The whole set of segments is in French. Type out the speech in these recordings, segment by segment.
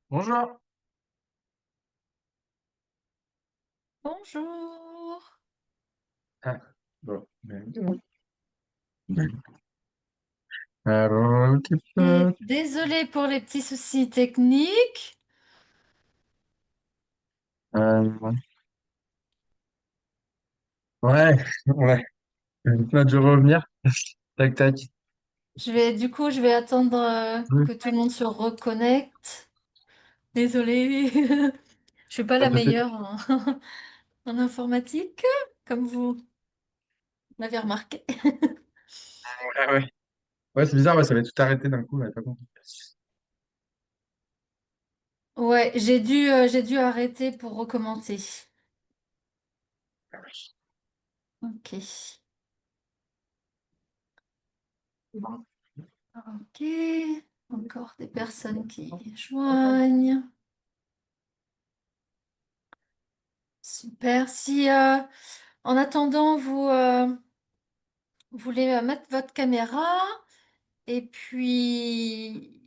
Bonjour. Bonjour. Ah, bon. Alors, un petit Et peu. désolée pour les petits soucis techniques. Euh, ouais, ouais. On a dû revenir. Tac, tac. Je vais attendre Oui, que tout le monde se reconnecte. Désolée. Je suis pas pas la de souci. meilleure en informatique, comme vous l'avez remarqué. Ouais, ouais. Ouais, c'est bizarre, ouais, ça avait tout arrêté d'un coup, on n'avait pas compris. Ouais, j'ai dû arrêter pour recommencer. Ok. Bon. Ok. Encore des personnes qui joignent. Super. Si en attendant vous voulez mettre votre caméra et puis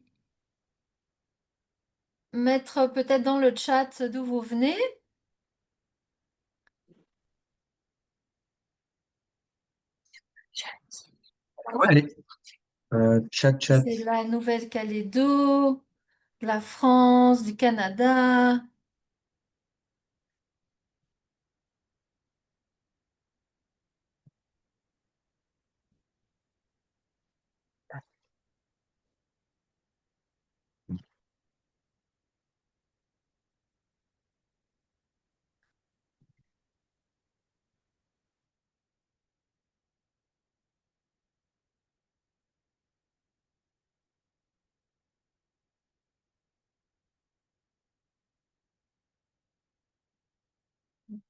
mettre peut-être dans le chat d'où vous venez. Ouais, allez. Chat, chat. C'est la Nouvelle-Calédonie, de la France, du Canada.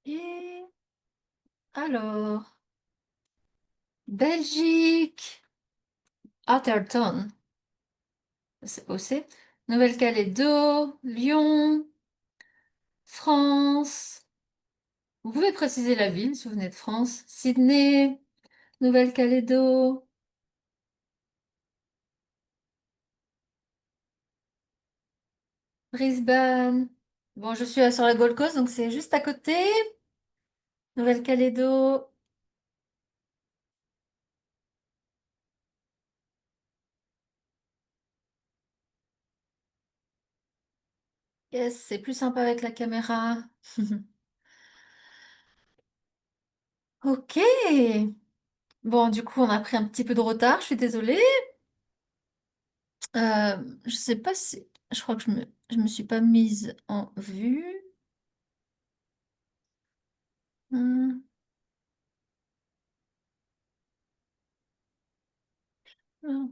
Et alors, Belgique, Atherton, c'est où c'est? Nouvelle-Calédonie, Lyon, France. Vous pouvez préciser la ville si vous venez de France. Sydney, Nouvelle-Calédonie, Brisbane. Bon, je suis sur la Gold Coast, donc c'est juste à côté. Nouvelle-Calédonie. Yes, c'est plus sympa avec la caméra. Ok. Bon, du coup, on a pris un petit peu de retard. Je suis désolée. Je sais pas si... Je crois que je me suis pas mise en vue. Hmm. Hmm.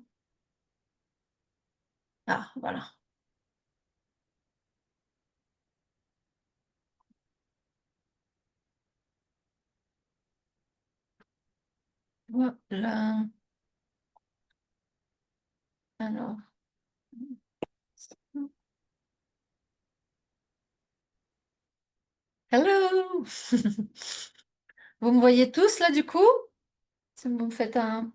Ah, voilà. Voilà. Alors. Hello! Vous me voyez tous là, du coup? Si vous me faites un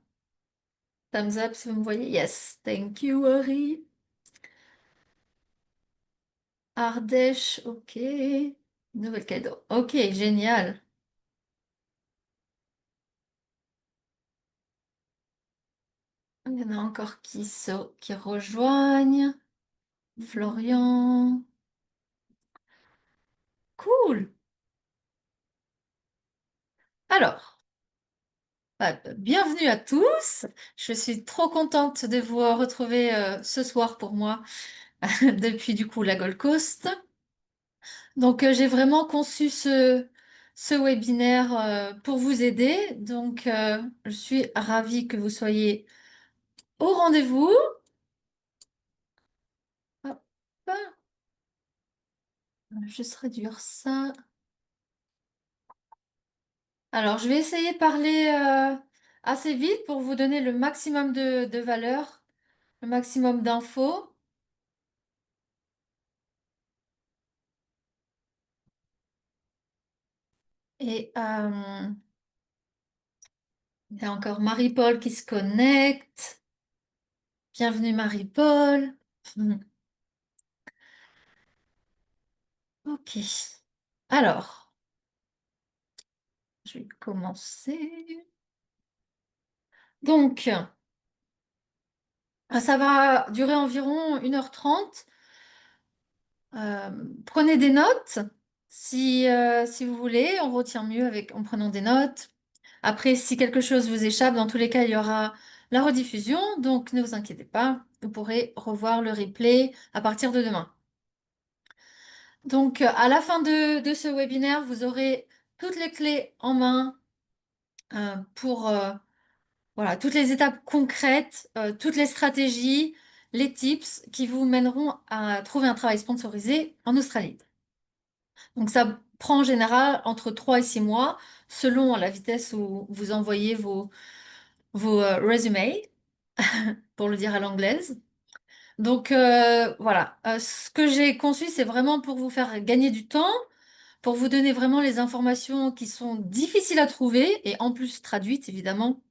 thumbs up, si vous me voyez. Yes. Thank you, Harry. Ardèche, ok. Nouvelle-Calédonie. Ok, génial. Il y en a encore qui rejoignent. Florian. Cool. Alors, bienvenue à tous. Je suis trop contente de vous retrouver ce soir pour moi depuis du coup la Gold Coast. Donc, j'ai vraiment conçu ce webinaire pour vous aider. Donc, je suis ravie que vous soyez au rendez-vous. Hop. Je vais juste réduire ça. Alors, je vais essayer de parler assez vite pour vous donner le maximum de valeur, le maximum d'infos. Et il y a encore Marie-Paul qui se connecte. Bienvenue Marie-Paul. Ok. Alors, je vais commencer. Donc, ça va durer environ 1h30. Euh, Prenez des notes si vous voulez. On retient mieux en prenant des notes. Après, si quelque chose vous échappe, dans tous les cas, il y aura la rediffusion. Donc, ne vous inquiétez pas. Vous pourrez revoir le replay à partir de demain. Donc, à la fin de ce webinaire, vous aurez toutes les clés en main pour voilà, toutes les étapes concrètes, toutes les stratégies, les tips qui vous mèneront à trouver un travail sponsorisé en Australie. Donc ça prend en général entre 3 et 6 mois, selon la vitesse où vous envoyez vos résumés, pour le dire à l'anglaise. Donc voilà. Ce que j'ai conçu, c'est vraiment pour vous faire gagner du temps, pour vous donner vraiment les informations qui sont difficiles à trouver, et en plus traduites, évidemment.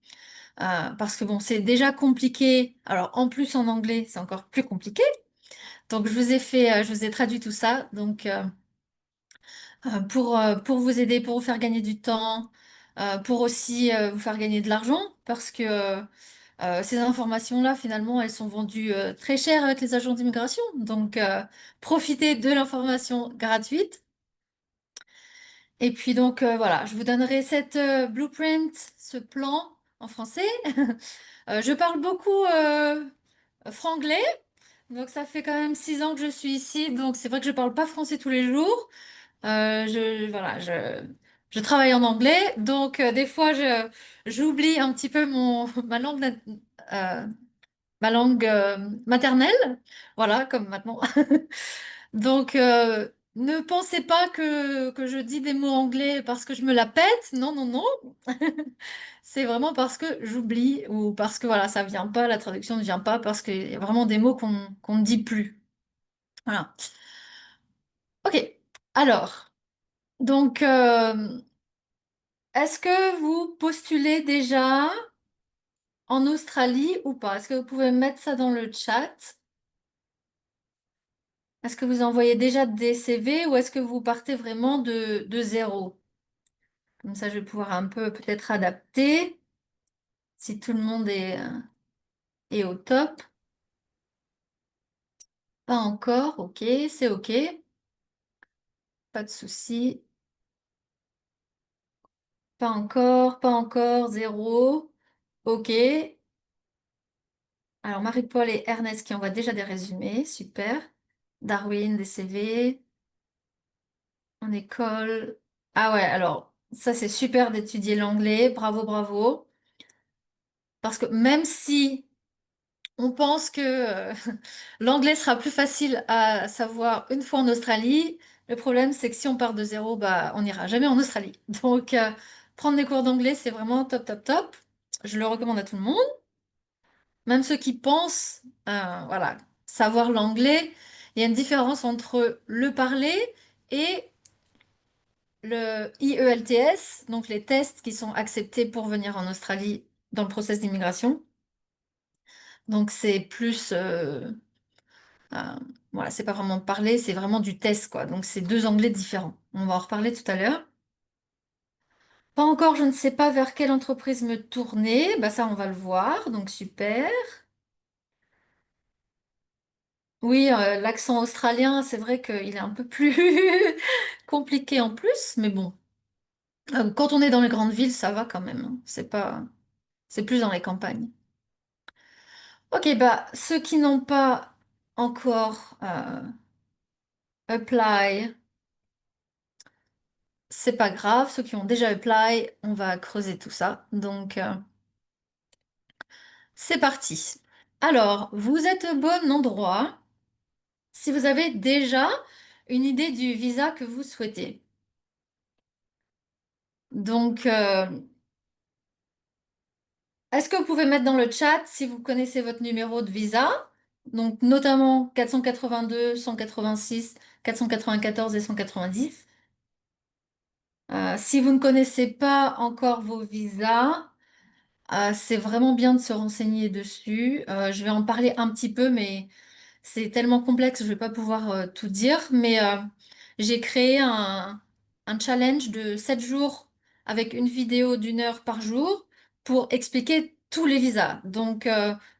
Parce que bon, c'est déjà compliqué. Alors en plus en anglais, c'est encore plus compliqué. Donc je vous ai traduit tout ça. Donc pour vous aider, pour vous faire gagner du temps, pour aussi vous faire gagner de l'argent, parce que ces informations-là, finalement, elles sont vendues très cher avec les agents d'immigration. Donc profitez de l'information gratuite. Et puis donc voilà, je vous donnerai cette blueprint, ce plan en français. Je parle beaucoup franglais, donc ça fait quand même 6 ans que je suis ici, donc c'est vrai que je parle pas français tous les jours. Voilà, je travaille en anglais, donc des fois j'oublie un petit peu euh, ma langue maternelle, voilà, comme maintenant. Donc ne pensez pas que je dis des mots anglais parce que je me la pète, non, non, non. C'est vraiment parce que j'oublie ou parce que voilà, ça vient pas, la traduction ne vient pas parce qu'il y a vraiment des mots qu'on ne dit plus. Voilà. Ok. Alors, donc, est-ce que vous postulez déjà en Australie ou pas? Est-ce que vous pouvez mettre ça dans le chat? Est-ce que vous envoyez déjà des CV ou est-ce que vous partez vraiment de zéro? Comme ça, je vais pouvoir un peu peut-être adapter si tout le monde est au top. Pas encore, ok, c'est ok, pas de souci. Pas encore, zéro. Ok. Alors, Marie-Paul et Ernest qui envoient déjà des résumés, super. Darwin, des CV. En école. Ah ouais, alors, ça c'est super d'étudier l'anglais. Bravo, bravo. Parce que même si on pense que l'anglais sera plus facile à savoir une fois en Australie, le problème c'est que si on part de zéro, bah, on n'ira jamais en Australie. Donc, prendre des cours d'anglais, c'est vraiment top, top, top. Je le recommande à tout le monde. Même ceux qui pensent, voilà, savoir l'anglais, il y a une différence entre le parler et le IELTS, donc les tests qui sont acceptés pour venir en Australie dans le process d'immigration. Donc c'est plus, euh, voilà, c'est pas vraiment parler, c'est vraiment du test, quoi. Donc c'est deux anglais différents. On va en reparler tout à l'heure. Pas encore, je ne sais pas vers quelle entreprise me tourner. Bah ça, on va le voir, donc super. Oui, l'accent australien, c'est vrai qu'il est un peu plus compliqué en plus, mais bon. Quand on est dans les grandes villes, ça va quand même, hein. C'est pas, c'est plus dans les campagnes. Ok, bah ceux qui n'ont pas encore apply, c'est pas grave. Ceux qui ont déjà apply, on va creuser tout ça. Donc c'est parti. Alors, vous êtes au bon endroit si vous avez déjà une idée du visa que vous souhaitez. Donc, est-ce que vous pouvez mettre dans le chat si vous connaissez votre numéro de visa? Donc, notamment 482, 186, 494 et 190. Si vous ne connaissez pas encore vos visas, c'est vraiment bien de se renseigner dessus. Je vais en parler un petit peu, mais c'est tellement complexe, je ne vais pas pouvoir tout dire. Mais j'ai créé un challenge de 7 jours avec une vidéo d'1 heure par jour pour expliquer tous les visas. Donc,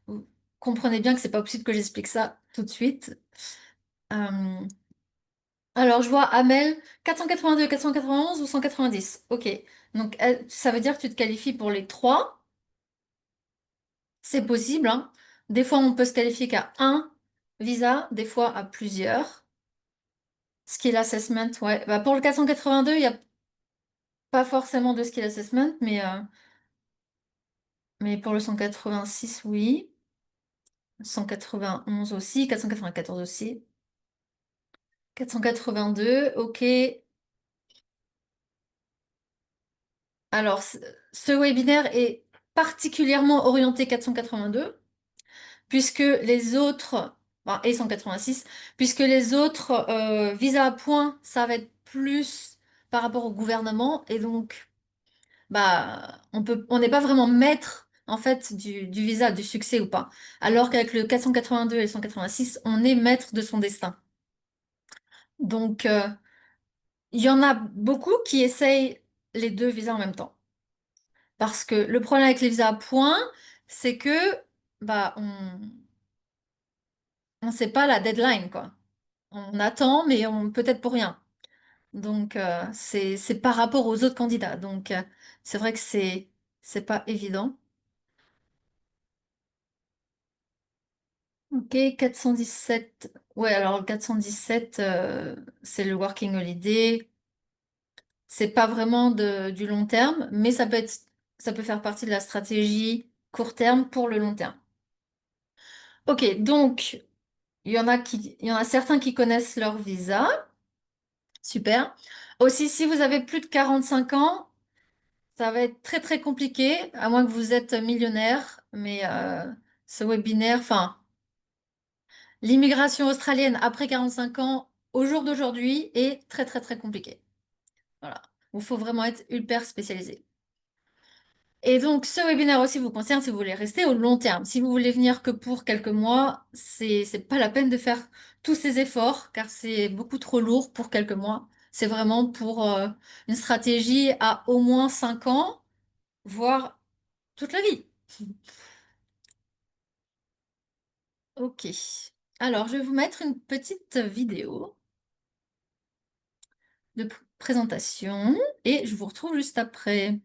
vous comprenez bien que c'est pas possible que j'explique ça tout de suite. Euh, alors, je vois Amel 482, 491 ou 190. Ok. Donc, ça veut dire que tu te qualifies pour les trois. C'est possible, hein. Des fois, on peut se qualifier qu'à un visa, des fois à plusieurs. Skill assessment, ouais. Bah, pour le 482, il n'y a pas forcément de skill assessment, mais pour le 186, oui. 191 aussi, 494 aussi. 482, ok. Alors, ce webinaire est particulièrement orienté 482, puisque les autres, enfin, et 186, puisque les autres visas à points, ça va être plus par rapport au gouvernement, et donc, bah, on n'est pas vraiment maître, en fait, du visa, du succès ou pas. Alors qu'avec le 482 et le 186, on est maître de son destin. Donc, il y en a beaucoup qui essayent les deux visas en même temps. Parce que le problème avec les visas à points, c'est que bah on sait pas la deadline quoi. On attend, mais on peut-être pour rien. Donc c'est par rapport aux autres candidats. Donc c'est vrai que c'est pas évident. Ok, 417. Ouais, alors le 417, c'est le working holiday. C'est pas vraiment du long terme, mais ça peut faire partie de la stratégie court terme pour le long terme. Ok, donc il y en a certains qui connaissent leur visa. Super. Aussi, si vous avez plus de 45 ans, ça va être très très compliqué, à moins que vous êtes millionnaire. Mais ce webinaire, enfin, l'immigration australienne après 45 ans, au jour d'aujourd'hui, est très très très compliqué. Voilà. Il faut vraiment être hyper spécialisé. Et donc, ce webinaire aussi vous concerne si vous voulez rester au long terme. Si vous voulez venir que pour quelques mois, c'est pas la peine de faire tous ces efforts car c'est beaucoup trop lourd pour quelques mois. C'est vraiment pour une stratégie à au moins 5 ans, voire toute la vie. Ok. Alors, je vais vous mettre une petite vidéo de présentation et je vous retrouve juste après.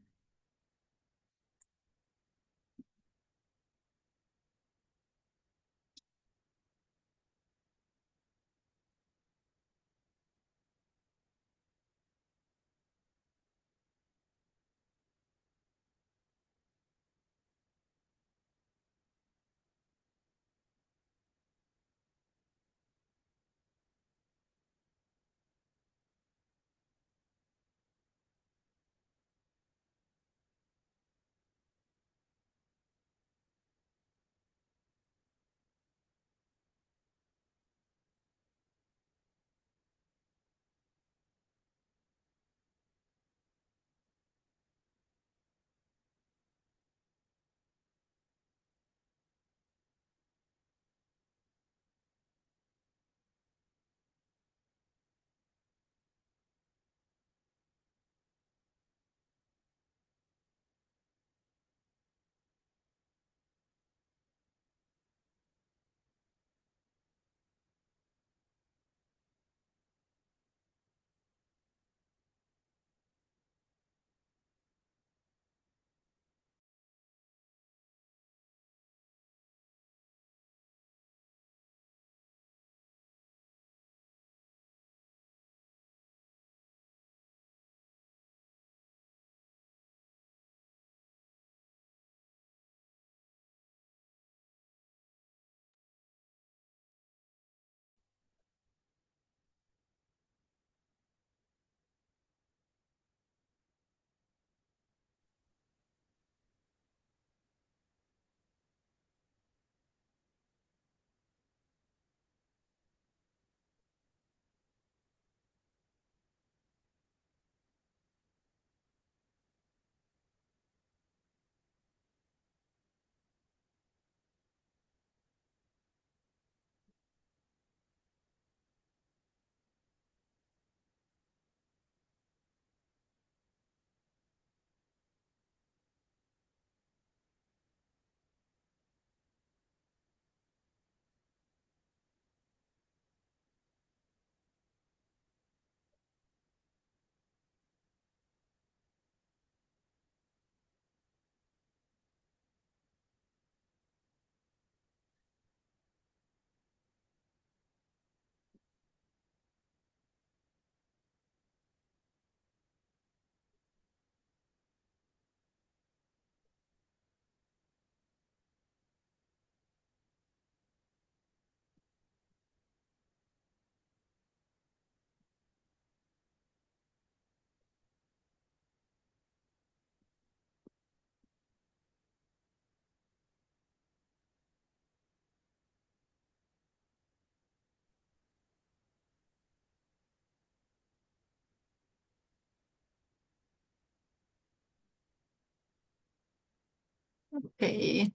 Et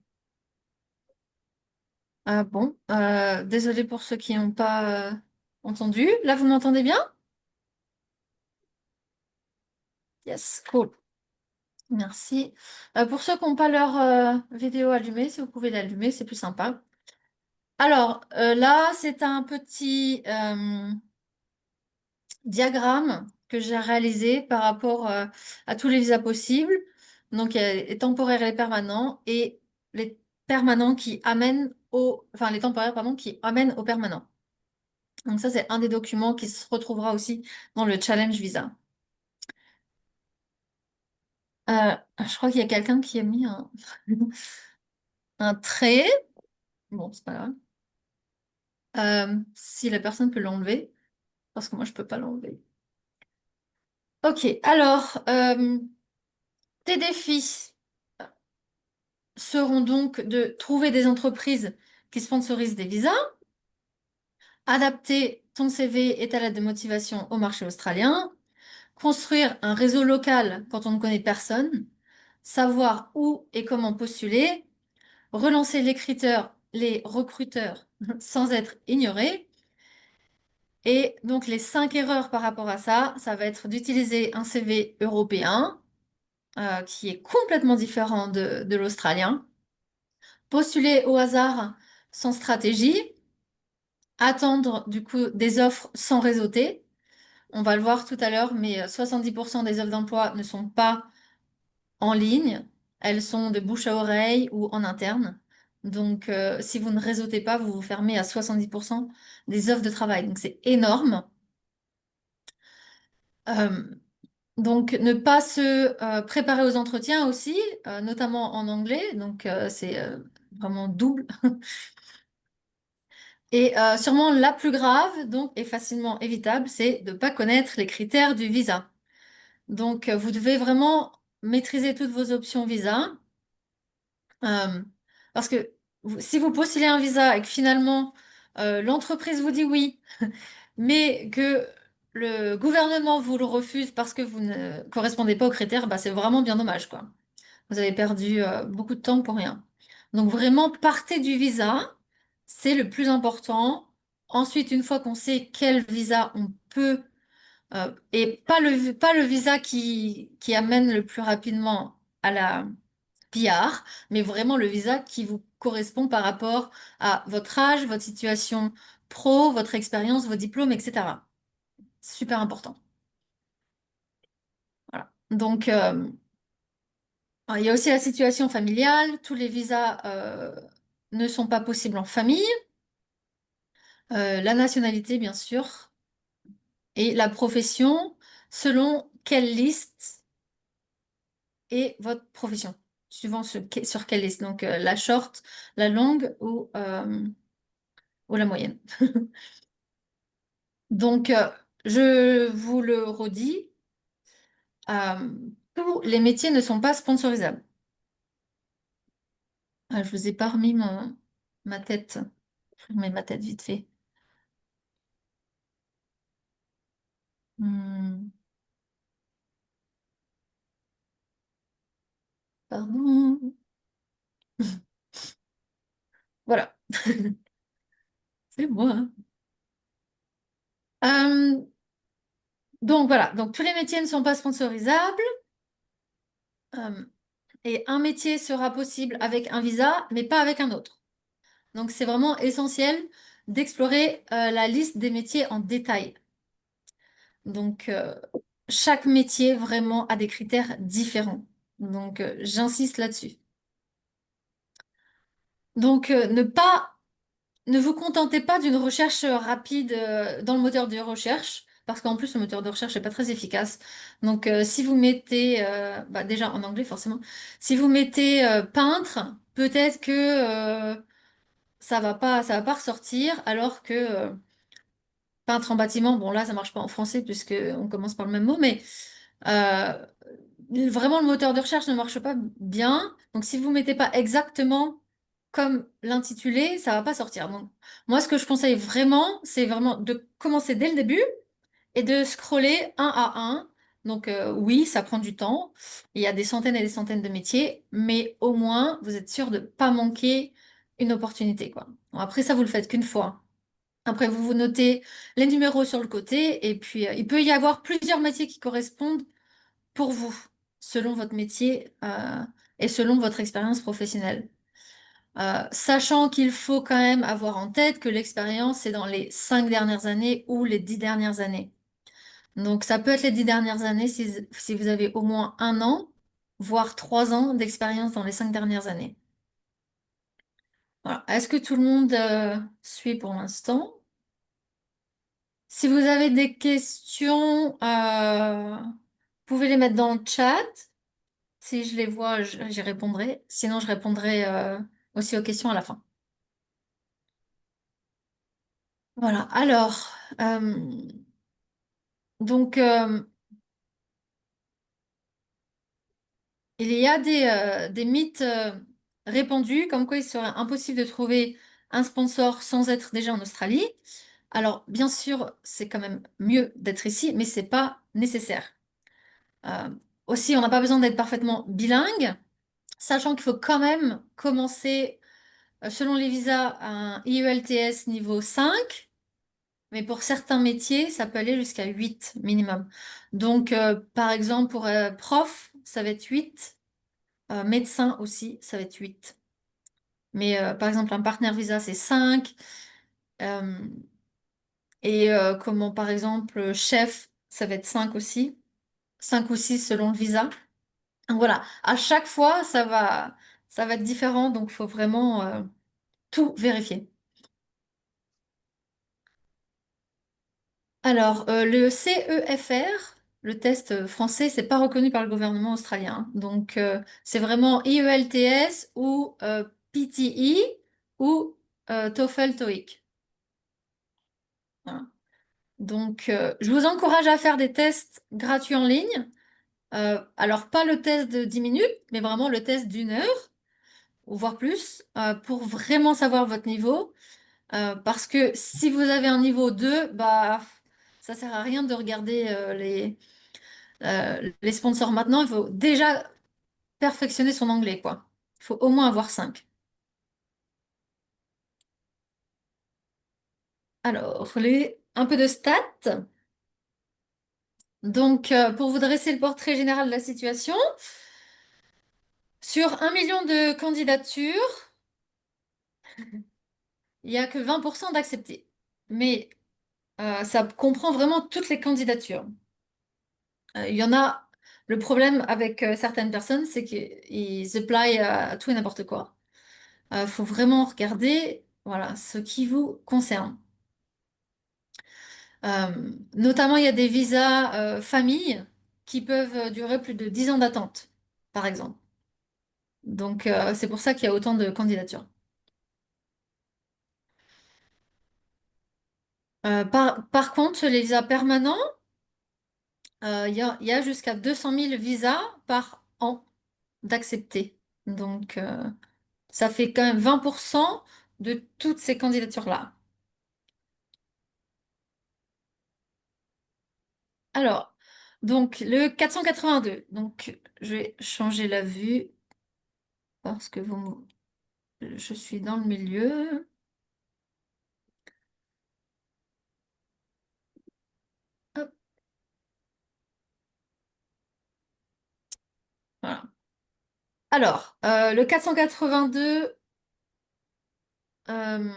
bon, désolé pour ceux qui n'ont pas entendu. Là, vous m'entendez bien? Yes, cool. Merci. Pour ceux qui n'ont pas leur vidéo allumée, si vous pouvez l'allumer, c'est plus sympa. Alors, là, c'est un petit diagramme que j'ai réalisé par rapport à tous les visas possibles. Donc, il y a les temporaires et les permanents, et les permanents qui amènent au... Enfin, les temporaires, pardon, qui amènent au permanent. Donc ça, c'est un des documents qui se retrouvera aussi dans le challenge visa. Je crois qu'il y a quelqu'un qui a mis un trait. Bon, c'est pas grave. Si la personne peut l'enlever, parce que moi, je peux pas l'enlever. Ok, alors, tes défis seront donc de trouver des entreprises qui sponsorisent des visas, adapter ton CV et ta lettre de motivation au marché australien, construire un réseau local quand on ne connaît personne, savoir où et comment postuler, relancer les recruteurs sans être ignorés. Et donc les 5 erreurs par rapport à ça, ça va être d'utiliser un CV européen qui est complètement différent de l'australien, postuler au hasard sans stratégie, attendre du coup des offres sans réseauter. On va le voir tout à l'heure, mais 70% des offres d'emploi ne sont pas en ligne, elles sont de bouche à oreille ou en interne. Donc, si vous ne réseautez pas, vous vous fermez à 70% des offres de travail. Donc, c'est énorme. Euh, donc, ne pas se préparer aux entretiens aussi, notamment en anglais. Donc, c'est vraiment double. Et sûrement la plus grave, donc, et facilement évitable, c'est de ne pas connaître les critères du visa. Donc, vous devez vraiment maîtriser toutes vos options visa. Euh, Parce que si vous postulez un visa et que finalement l'entreprise vous dit oui, mais que le gouvernement vous le refuse parce que vous ne correspondez pas aux critères, bah, c'est vraiment bien dommage, quoi. Vous avez perdu beaucoup de temps pour rien. Donc vraiment, partez du visa, c'est le plus important. Ensuite, une fois qu'on sait quel visa on peut, et pas le visa qui amène le plus rapidement à la PR, mais vraiment le visa qui vous correspond par rapport à votre âge, votre situation pro, votre expérience, vos diplômes, etc. Super important. Voilà. Donc, il y a aussi la situation familiale. Tous les visas ne sont pas possibles en famille. La nationalité, bien sûr, et la profession, selon quelle liste est votre profession, suivant sur quelle liste. Donc, la short, la longue ou la moyenne. Donc, je vous le redis, euh, tous les métiers ne sont pas sponsorisables. Je vous ai pas remis ma tête. Je remets ma tête vite fait. Hmm, pardon. Voilà, c'est moi, hein. Euh, donc voilà, donc tous les métiers ne sont pas sponsorisables. euh, et un métier sera possible avec un visa, mais pas avec un autre. Donc c'est vraiment essentiel d'explorer la liste des métiers en détail. Donc, chaque métier vraiment a des critères différents. Donc, j'insiste là-dessus. Donc, ne vous contentez pas d'une recherche rapide dans le moteur de recherche, parce qu'en plus, le moteur de recherche n'est pas très efficace. Donc, si vous mettez, bah, déjà en anglais forcément, si vous mettez peintre, peut-être que ça va pas ressortir, alors que peintre en bâtiment, bon là, ça marche pas en français puisque on commence par le même mot, mais Euh, vraiment, le moteur de recherche ne marche pas bien. Donc, si vous ne mettez pas exactement comme l'intitulé, ça va pas sortir. Donc, moi, ce que je conseille vraiment, c'est vraiment de commencer dès le début et de scroller un à un. Donc oui, ça prend du temps. Il y a des centaines et des centaines de métiers, mais au moins, vous êtes sûr de pas manquer une opportunité, quoi. Bon, après ça, vous le faites qu'une fois. Après, vous vous notez les numéros sur le côté, et puis il peut y avoir plusieurs métiers qui correspondent pour vous, selon votre métier et selon votre expérience professionnelle. Sachant qu'il faut quand même avoir en tête que l'expérience, c'est dans les 5 dernières années ou les 10 dernières années. Donc, ça peut être les 10 dernières années si vous avez au moins 1 an, voire 3 ans d'expérience dans les 5 dernières années. Voilà. Est-ce que tout le monde suit pour l'instant? Si vous avez des questions, vous pouvez les mettre dans le chat. Si je les vois, j'y répondrai. Sinon, je répondrai aussi aux questions à la fin. Voilà. Alors, donc, il y a des mythes répandus, comme quoi il serait impossible de trouver un sponsor sans être déjà en Australie. Alors, bien sûr, c'est quand même mieux d'être ici, mais c'est pas nécessaire. Euh, Aussi, on n'a pas besoin d'être parfaitement bilingue, sachant qu'il faut quand même commencer, selon les visas, un IELTS niveau 5, mais pour certains métiers, ça peut aller jusqu'à 8 minimum. Donc, par exemple, pour prof, ça va être 8. Médecin aussi, ça va être 8. Mais par exemple, un partenaire visa, c'est 5. Euh, et comment, par exemple, chef, ça va être 5 aussi. 5 ou 6 selon le visa. Donc voilà, à chaque fois, ça va être différent, donc il faut vraiment tout vérifier. Alors, le CEFR, le test français, c'est pas reconnu par le gouvernement australien. Donc, c'est vraiment IELTS ou PTE ou TOEFL TOEIC. Voilà. Donc, je vous encourage à faire des tests gratuits en ligne. Alors, pas le test de 10 minutes, mais vraiment le test d'1 heure, ou voire plus, pour vraiment savoir votre niveau. Parce que si vous avez un niveau 2, bah, ça sert à rien de regarder les sponsors maintenant. Il faut déjà perfectionner son anglais, quoi. Il faut au moins avoir 5. Alors, un peu de stats. Donc, pour vous dresser le portrait général de la situation, sur 1 million de candidatures, il n'y a que 20% d'acceptés. Mais ça comprend vraiment toutes les candidatures. Il y en a, le problème avec certaines personnes, c'est qu'ils apply à tout et n'importe quoi. Il faut vraiment regarder, voilà, ce qui vous concerne. Notamment, il y a des visas famille qui peuvent durer plus de 10 ans d'attente, par exemple. Donc, c'est pour ça qu'il y a autant de candidatures. Par contre, les visas permanents, il y a jusqu'à 200 000 visas par an d'accepter. Donc, ça fait quand même 20% de toutes ces candidatures-là. Alors, donc le 482. Donc, je vais changer la vue parce que je suis dans le milieu. Hop, voilà. Alors, le 482, euh,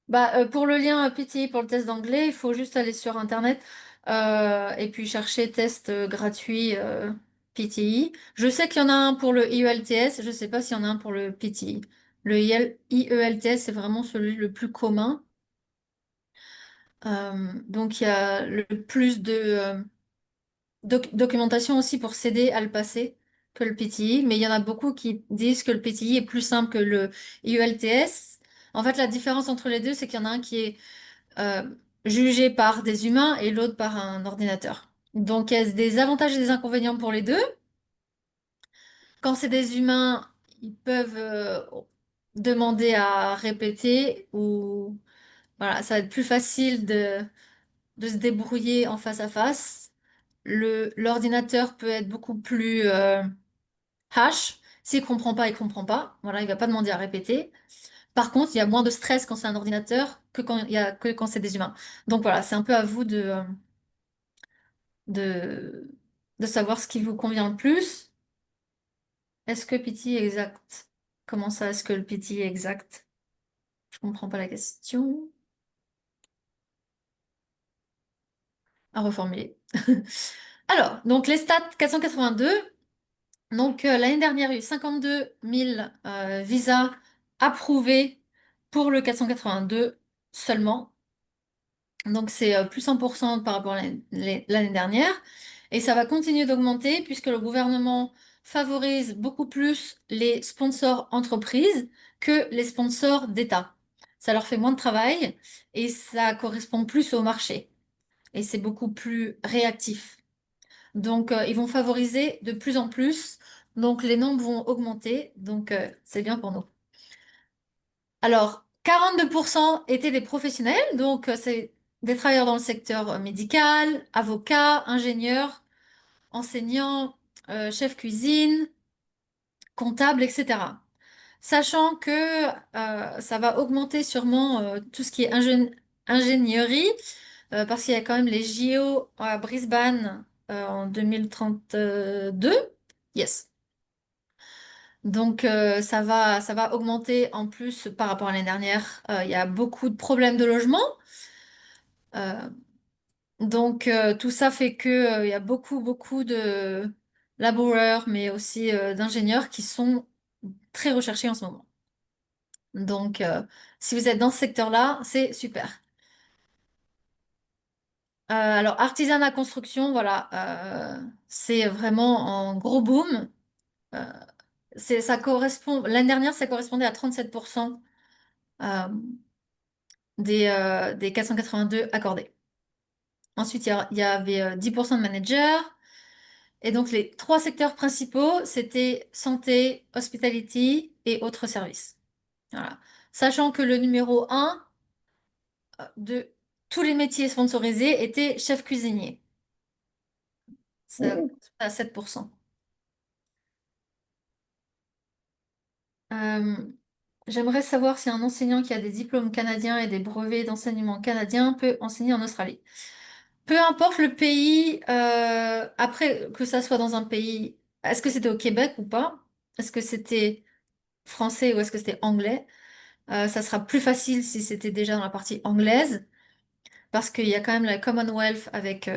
bah, pour le lien PTI pour le test d'anglais, il faut juste aller sur Internet et puis chercher test gratuit PTI. Je sais qu'il y en a un pour le IELTS, je ne sais pas s'il y en a un pour le PTI. Le IELTS, c'est vraiment celui le plus commun. Donc, il y a le plus de documentation aussi pour s'aider à le passer que le PTI, mais il y en a beaucoup qui disent que le PTI est plus simple que le IELTS. En fait, la différence entre les deux, c'est qu'il y en a un qui est euh, jugé par des humains et l'autre par un ordinateur. Donc, il y a des avantages et des inconvénients pour les deux. Quand c'est des humains, ils peuvent demander à répéter ou voilà, ça va être plus facile de se débrouiller en face à face. l'ordinateur peut être beaucoup plus hash. S'il comprend pas, il comprend pas. Voilà, il va pas demander à répéter. Par contre, il y a moins de stress quand c'est un ordinateur que quand c'est des humains. Donc voilà, c'est un peu à vous de, de savoir ce qui vous convient le plus. Est-ce que PT est exact? Comment ça, est-ce que le PT est exact? Je comprends pas la question. À reformuler. Alors, donc les stats 482. Donc l'année dernière, il y a eu 52 000 visas approuvés pour le 482 seulement. Donc c'est plus 100% par rapport à l'année dernière. Et ça va continuer d'augmenter puisque le gouvernement favorise beaucoup plus les sponsors entreprises que les sponsors d'État. Ça leur fait moins de travail et ça correspond plus au marché. Et c'est beaucoup plus réactif. Donc ils vont favoriser de plus en plus. Donc les nombres vont augmenter. Donc c'est bien pour nous. Alors, 42% étaient des professionnels, donc c'est des travailleurs dans le secteur médical, avocats, ingénieurs, enseignants, chefs cuisine, comptables, etc. Sachant que ça va augmenter sûrement tout ce qui est ingénierie, parce qu'il y a quand même les JO à Brisbane en 2032. Yes. Donc ça va augmenter en plus par rapport à l'année dernière. Il y a beaucoup de problèmes de logement. Euh, donc tout ça fait que il y a beaucoup de laboureurs, mais aussi d'ingénieurs qui sont très recherchés en ce moment. Donc si vous êtes dans ce secteur-là, c'est super. Alors artisanat construction, voilà, c'est vraiment en gros boom. Euh, ça correspond. L'année dernière, ça correspondait à 37% euh, des 482 accordés. Ensuite, il y avait 10% de managers. Et donc, les trois secteurs principaux, c'était santé, hospitality et autres services. Voilà. Sachant que le numéro un de tous les métiers sponsorisés était chef cuisinier. Ça à 7%. Euh, J'aimerais savoir si un enseignant qui a des diplômes canadiens et des brevets d'enseignement canadiens peut enseigner en Australie. Peu importe le pays, après que ça soit dans un pays, est-ce que c'était au Québec ou pas? Est-ce que c'était français ou est-ce que c'était anglais? Ça sera plus facile si c'était déjà dans la partie anglaise, parce qu'il y a quand même la Commonwealth avec...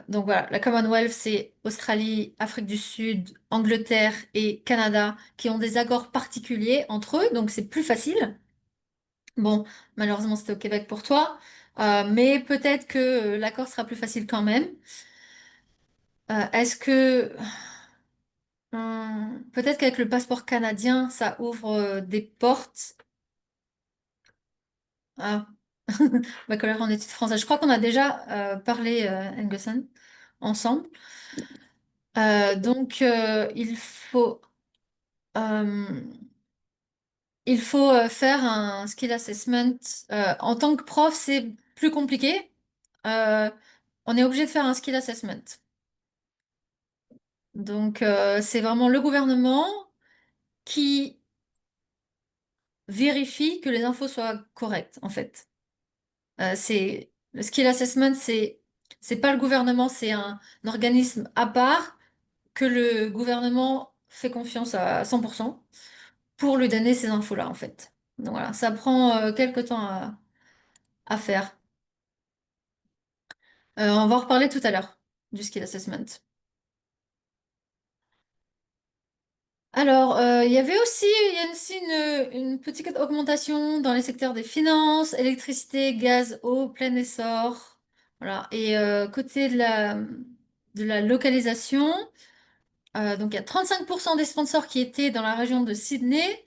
donc voilà, la Commonwealth, c'est Australie, Afrique du Sud, Angleterre et Canada qui ont des accords particuliers entre eux, donc c'est plus facile. Bon, malheureusement, c'était au Québec pour toi, mais peut-être que l'accord sera plus facile quand même. Est-ce que peut-être qu'avec le passeport canadien, ça ouvre des portes à baccalauréat en études françaises. Je crois qu'on a déjà parlé, Engelsen, ensemble. Donc, euh, il faut faire un skill assessment. En tant que prof, c'est plus compliqué. Euh, on est obligé de faire un skill assessment. Donc, c'est vraiment le gouvernement qui vérifie que les infos soient correctes, en fait. Le skill assessment, c'est pas le gouvernement, c'est un organisme à part que le gouvernement fait confiance à 100% pour lui donner ces infos-là, en fait. Donc voilà, ça prend quelques temps à faire. On va en reparler tout à l'heure du skill assessment. Alors, il y a aussi une petite augmentation dans les secteurs des finances, électricité, gaz, eau, plein essor. Voilà. Et côté de la localisation, donc il y a 35% des sponsors qui étaient dans la région de Sydney,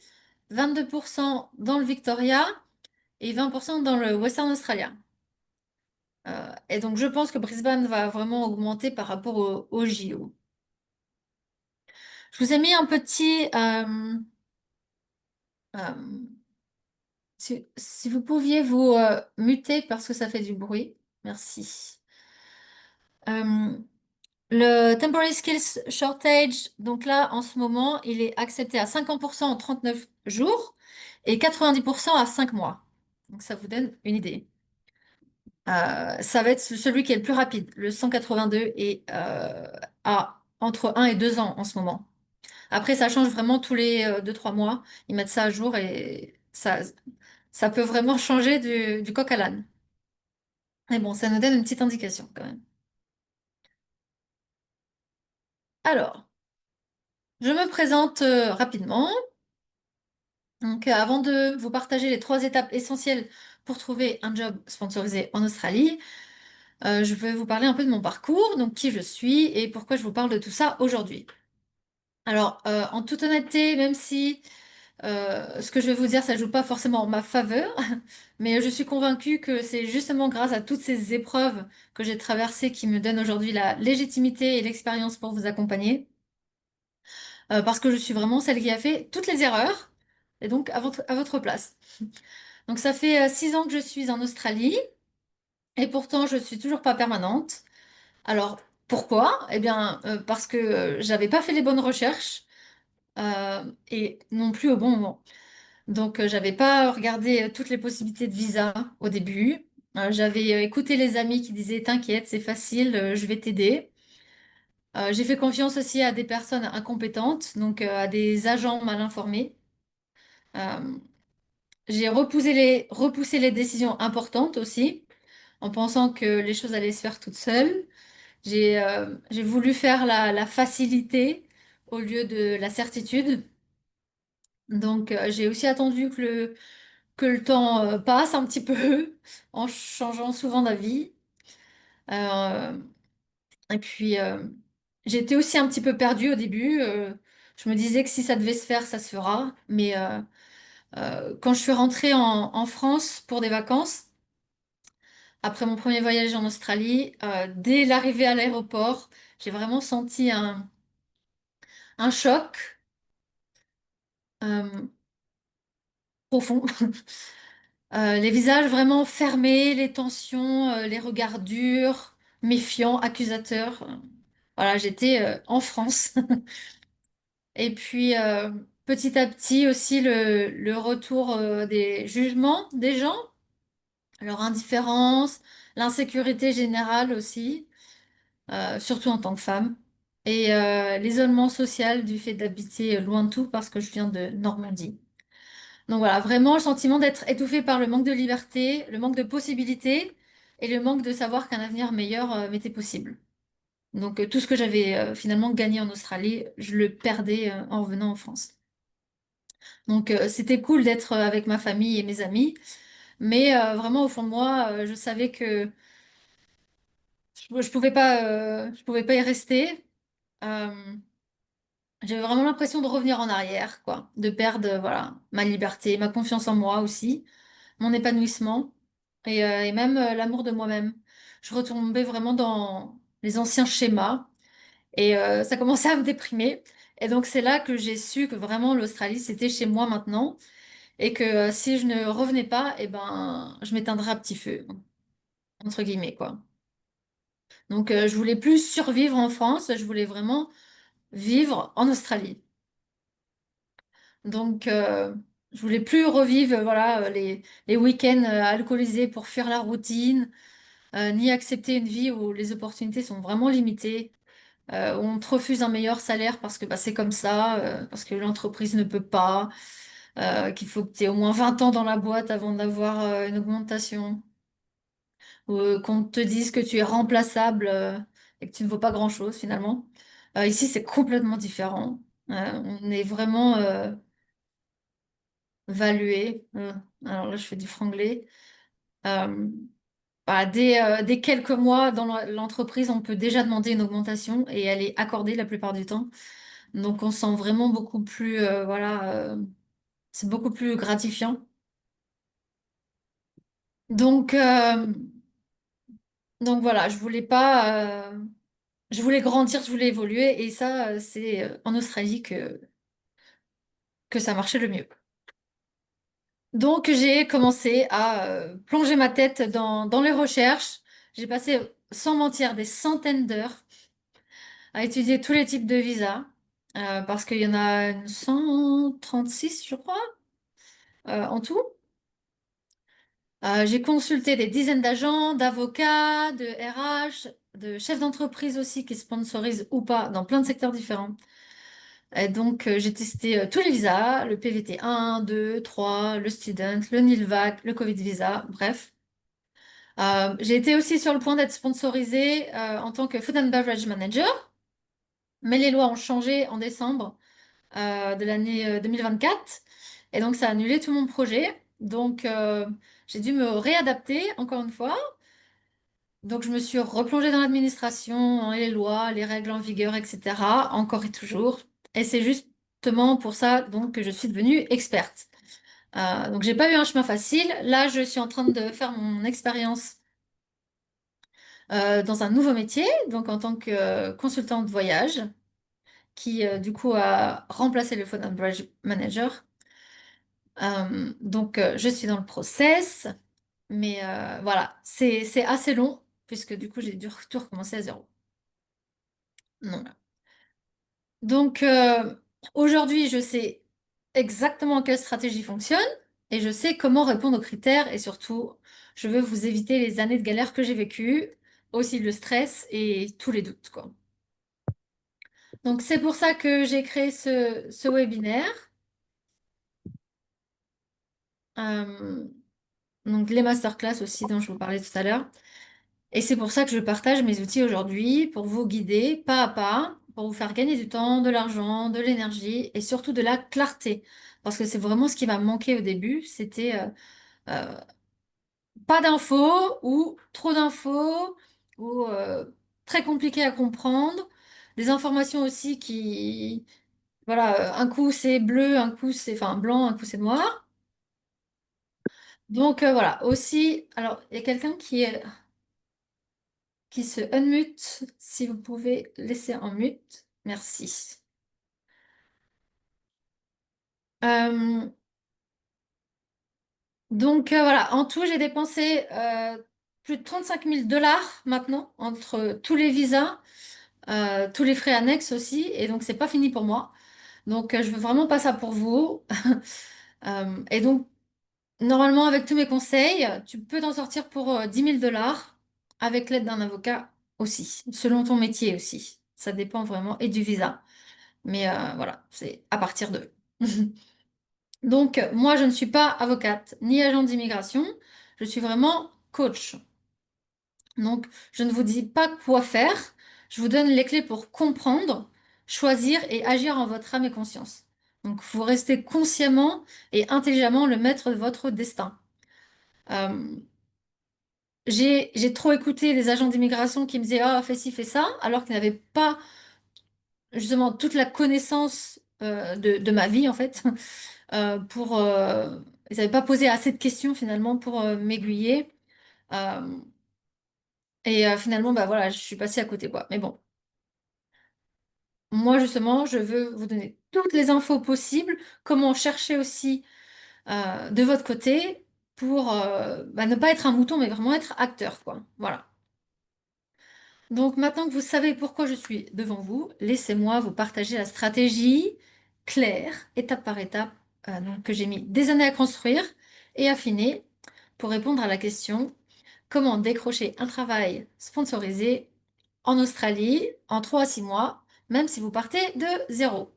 22% dans le Victoria et 20% dans le Western Australia. Et donc je pense que Brisbane va vraiment augmenter par rapport au JO. Je vous ai mis un petit... euh, si vous pouviez vous muter parce que ça fait du bruit. Merci. Euh, le Temporary Skills Shortage, donc là, en ce moment, il est accepté à 50% en 39 jours et 90% à 5 mois. Donc ça vous donne une idée. Ça va être celui qui est le plus rapide. Le 182 est à entre 1 et 2 ans en ce moment. Après, ça change vraiment tous les 2-3 mois. Ils mettent ça à jour et ça peut vraiment changer du coq à l'âne. Mais bon, ça nous donne une petite indication quand même. Alors, je me présente rapidement. Donc, avant de vous partager les 3 étapes essentielles pour trouver un job sponsorisé en Australie, je vais vous parler un peu de mon parcours, donc qui je suis et pourquoi je vous parle de tout ça aujourd'hui. Alors, en toute honnêteté, même si ce que je vais vous dire, ça joue pas forcément en ma faveur, mais je suis convaincue que c'est justement grâce à toutes ces épreuves que j'ai traversées qui me donnent aujourd'hui la légitimité et l'expérience pour vous accompagner, parce que je suis vraiment celle qui a fait toutes les erreurs, et donc à votre place. Donc ça fait 6 ans que je suis en Australie, et pourtant je suis toujours pas permanente. Alors pourquoi? Eh bien, parce que j'avais pas fait les bonnes recherches, et non plus au bon moment. Donc, j'avais pas regardé toutes les possibilités de visa au début. J'avais écouté les amis qui disaient, T'inquiète, c'est facile, je vais t'aider. J'ai fait confiance aussi à des personnes incompétentes, donc à des agents mal informés. Euh, j'ai repoussé les décisions importantes aussi, en pensant que les choses allaient se faire toutes seules. J'ai voulu faire la facilité au lieu de la certitude. Donc, j'ai aussi attendu que le temps passe un petit peu en changeant souvent d'avis. Euh, et puis, j'étais aussi un petit peu perdue au début. Je me disais que si ça devait se faire, ça se fera. Mais quand je suis rentrée en France pour des vacances, après mon premier voyage en Australie, dès l'arrivée à l'aéroport, j'ai vraiment senti un choc euh, profond. Les visages vraiment fermés, les tensions, les regards durs, méfiants, accusateurs. Voilà, j'étais en France. Et puis, petit à petit aussi, le retour des jugements des gens, leur indifférence, l'insécurité générale aussi, surtout en tant que femme. Et l'isolement social du fait d'habiter loin de tout parce que je viens de Normandie. Donc voilà, vraiment le sentiment d'être étouffé par le manque de liberté, le manque de possibilités et le manque de savoir qu'un avenir meilleur m'était possible. Donc tout ce que j'avais finalement gagné en Australie, je le perdais en revenant en France. Donc c'était cool d'être avec ma famille et mes amis, mais vraiment au fond de moi, je savais que je pouvais pas y rester. Euh, J'avais vraiment l'impression de revenir en arrière, quoi, de perdre voilà ma liberté, ma confiance en moi aussi, mon épanouissement et même l'amour de moi-même. Je retombais vraiment dans les anciens schémas et ça commençait à me déprimer. Et donc c'est là que j'ai su que vraiment l'Australie c'était chez moi maintenant et que si je ne revenais pas, eh ben je m'éteindrais à petit feu entre guillemets quoi. Donc je voulais plus survivre en France, je voulais vraiment vivre en Australie. Donc je voulais plus revivre voilà les week-ends alcoolisés pour fuir la routine. Ni accepter une vie où les opportunités sont vraiment limitées, où on te refuse un meilleur salaire parce que bah, c'est comme ça, parce que l'entreprise ne peut pas, qu'il faut que tu aies au moins 20 ans dans la boîte avant d'avoir une augmentation, ou qu'on te dise que tu es remplaçable et que tu ne vaux pas grand-chose finalement. Ici, c'est complètement différent. On est vraiment valué. Alors là, je fais du franglais. Euh, Bah, dès quelques mois dans l'entreprise, on peut déjà demander une augmentation et elle est accordée la plupart du temps. Donc on se sent vraiment beaucoup plus, voilà, c'est beaucoup plus gratifiant. Donc, donc voilà, je voulais grandir, je voulais évoluer et ça, c'est en Australie que ça marchait le mieux. Donc j'ai commencé à plonger ma tête dans les recherches. J'ai passé sans mentir, des centaines d'heures à étudier tous les types de visas, parce qu'il y en a une 136, je crois, en tout. J'ai consulté des dizaines d'agents, d'avocats, de RH, de chefs d'entreprise aussi qui sponsorisent ou pas dans plein de secteurs différents. Et donc, j'ai testé tous les visas, le PVT 1, 2, 3, le student, le NILVAC, le Covid visa, bref. J'ai été aussi sur le point d'être sponsorisée en tant que Food and Beverage Manager, mais les lois ont changé en décembre de l'année 2024, et donc ça a annulé tout mon projet. Donc, j'ai dû me réadapter encore une fois. Donc, je me suis replongée dans l'administration, les lois, les règles en vigueur, etc. Encore et toujours. Et c'est justement pour ça donc que je suis devenue experte. Donc, j'ai pas eu un chemin facile. Là, je suis en train de faire mon expérience dans un nouveau métier, donc en tant que consultante de voyage, qui du coup a remplacé le Food and Beverage Manager. Donc, je suis dans le process, mais voilà, c'est assez long puisque du coup, j'ai dû tout recommencer à zéro. Non. Donc, aujourd'hui, je sais exactement quelle stratégie fonctionne et je sais comment répondre aux critères et surtout, je veux vous éviter les années de galère que j'ai vécues, aussi le stress et tous les doutes, quoi. Donc, c'est pour ça que j'ai créé ce webinaire. Euh, donc, les masterclass aussi dont je vous parlais tout à l'heure. Et c'est pour ça que je partage mes outils aujourd'hui pour vous guider pas à pas, pour vous faire gagner du temps, de l'argent, de l'énergie et surtout de la clarté. Parce que c'est vraiment ce qui m'a manqué au début, c'était euh, pas d'infos ou trop d'infos ou très compliqué à comprendre. Des informations aussi qui, voilà, un coup c'est bleu, un coup c'est, enfin blanc, un coup c'est noir. Donc voilà, aussi, alors il y a quelqu'un qui se unmute. Si vous pouvez laisser en mute, merci. Euh, donc voilà, en tout, j'ai dépensé plus de 35 000 $ maintenant entre tous les visas, tous les frais annexes aussi, et donc c'est pas fini pour moi. Donc je veux vraiment pas ça pour vous. Et donc normalement, avec tous mes conseils, tu peux t'en sortir pour 10 000 $ avec l'aide d'un avocat aussi, selon ton métier aussi. Ça dépend vraiment et du visa. Mais voilà, c'est à partir d'eux. Donc, moi, je ne suis pas avocate ni agent d'immigration. Je suis vraiment coach. Donc, je ne vous dis pas quoi faire. Je vous donne les clés pour comprendre, choisir et agir en votre âme et conscience. Donc, vous restez consciemment et intelligemment le maître de votre destin. Euh, j'ai trop écouté les agents d'immigration qui me disaient, ah, fais ci, fais ça, alors qu'ils n'avaient pas justement toute la connaissance de ma vie, en fait. Pour ils n'avaient pas posé assez de questions finalement pour m'aiguiller. Euh, et finalement, bah voilà, je suis passée à côté, quoi. Mais bon, moi justement, je veux vous donner toutes les infos possibles, comment chercher aussi de votre côté pour bah, ne pas être un mouton, mais vraiment être acteur, quoi. Voilà. Donc maintenant que vous savez pourquoi je suis devant vous, laissez-moi vous partager la stratégie claire, étape par étape, donc, que j'ai mis des années à construire et affiner pour répondre à la question comment décrocher un travail sponsorisé en Australie en 3 à 6 mois, même si vous partez de zéro.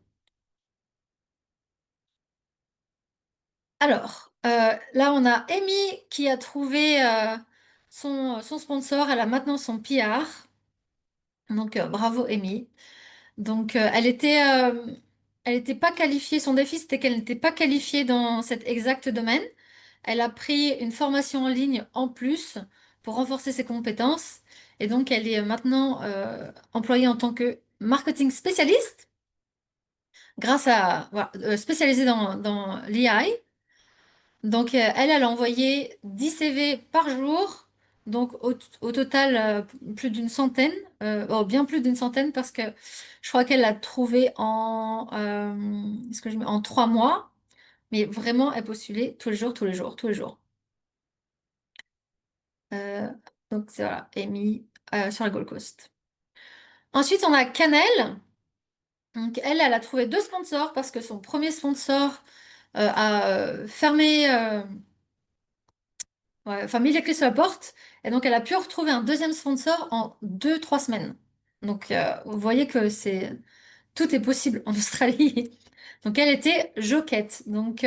Alors, là on a Amy qui a trouvé son sponsor, elle a maintenant son PR, donc bravo Amy. Donc, elle était pas qualifiée. Son défi, c'était qu'elle n'était pas qualifiée dans cet exact domaine. Elle a pris une formation en ligne en plus pour renforcer ses compétences. Et donc, elle est maintenant employée en tant que marketing spécialiste, grâce à, voilà, spécialisée dans l'EI. Donc, elle a envoyé 10 CV par jour. Donc, au total, plus d'une centaine, oh, bien plus d'une centaine, parce que je crois qu'elle l'a trouvé est-ce que je mets, en 3 mois. Mais vraiment, elle postulait tous les jours, tous les jours, tous les jours. Euh, donc, c'est voilà, Amy. sur la Gold Coast. Ensuite, on a Canel. Donc, elle a trouvé deux sponsors parce que son premier sponsor a fermé, ouais, enfin mis les clés sur la porte. Et donc, elle a pu retrouver un deuxième sponsor en 2, 3 semaines. Donc, vous voyez que tout est possible en Australie. Donc, elle était jockeyette. Donc,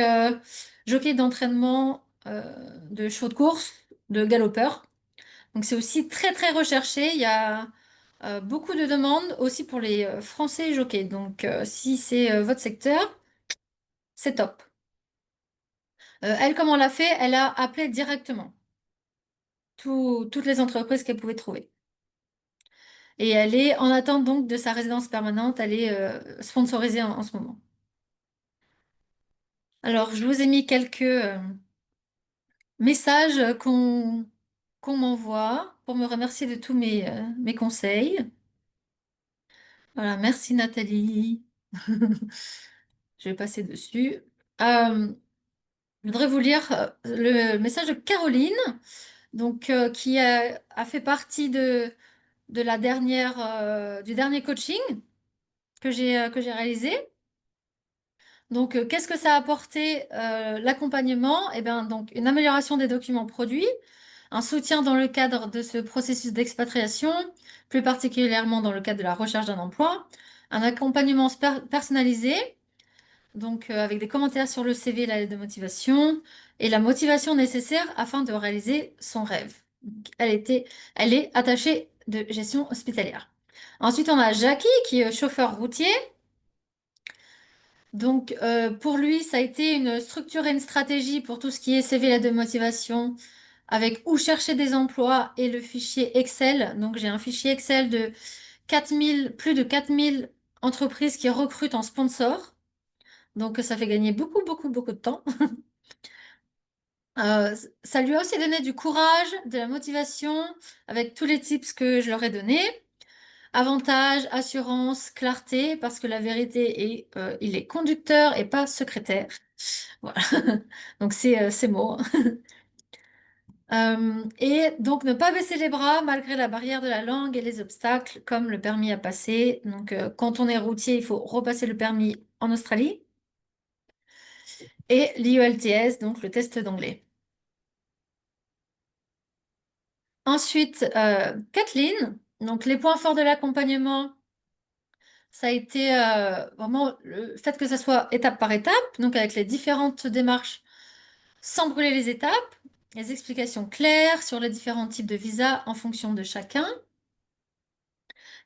jockey d'entraînement de chevaux de course, de galopeurs. Donc, c'est aussi très, très recherché. Il y a beaucoup de demandes aussi pour les Français jockeys. Donc, si c'est votre secteur, c'est top. Elle, comment elle l'a fait? Elle a appelé directement toutes les entreprises qu'elle pouvait trouver. Et elle est en attente donc de sa résidence permanente. Elle est sponsorisée en ce moment. Alors, je vous ai mis quelques messages qu'on m'envoie pour me remercier de tous mes conseils. Voilà, merci Nathalie. Je vais passer dessus. Euh, je voudrais vous lire le message de Caroline, donc, qui a fait partie de la du dernier coaching que j'ai réalisé. Donc, qu'est-ce que ça a apporté l'accompagnement? Eh bien, donc, une amélioration des documents produits, un soutien dans le cadre de ce processus d'expatriation, plus particulièrement dans le cadre de la recherche d'un emploi, un accompagnement personnalisé, donc avec des commentaires sur le CV et la lettre de motivation, et la motivation nécessaire afin de réaliser son rêve. Donc, elle est attachée de gestion hospitalière. Ensuite, on a Jackie qui est chauffeur routier. Donc, pour lui, ça a été une structure et une stratégie pour tout ce qui est CV, lettre de motivation, avec où chercher des emplois et le fichier Excel. Donc, j'ai un fichier Excel de 4000, plus de 4000 entreprises qui recrutent en sponsor. Donc, ça fait gagner beaucoup, beaucoup, beaucoup de temps. Ça lui a aussi donné du courage, de la motivation, avec tous les tips que je leur ai donnés. Avantage, assurance, clarté, parce que la vérité est, il est conducteur et pas secrétaire. Voilà. Donc c'est mots. Et donc ne pas baisser les bras malgré la barrière de la langue et les obstacles, comme le permis à passer. Donc quand on est routier, il faut repasser le permis en Australie. Et l'IELTS, donc le test d'anglais. Ensuite, Kathleen, donc les points forts de l'accompagnement, ça a été vraiment le fait que ça soit étape par étape, donc avec les différentes démarches sans brûler les étapes, les explications claires sur les différents types de visas en fonction de chacun,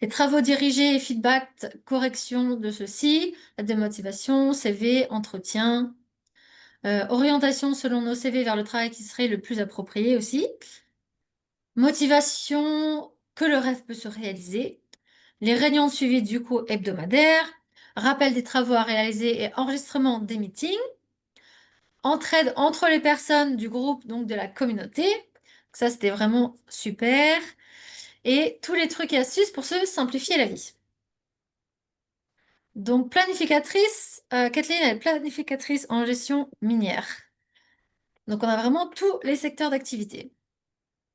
les travaux dirigés et feedback, correction de ceux-ci, la démotivation, CV, entretien, orientation selon nos CV vers le travail qui serait le plus approprié aussi, motivation que le rêve peut se réaliser, les réunions suivies du coup hebdomadaires, rappel des travaux à réaliser et enregistrement des meetings, entraide entre les personnes du groupe, donc de la communauté. Ça, c'était vraiment super. Et tous les trucs et astuces pour se simplifier la vie. Donc, planificatrice, Kathleen, elle est planificatrice en gestion minière. Donc, on a vraiment tous les secteurs d'activité.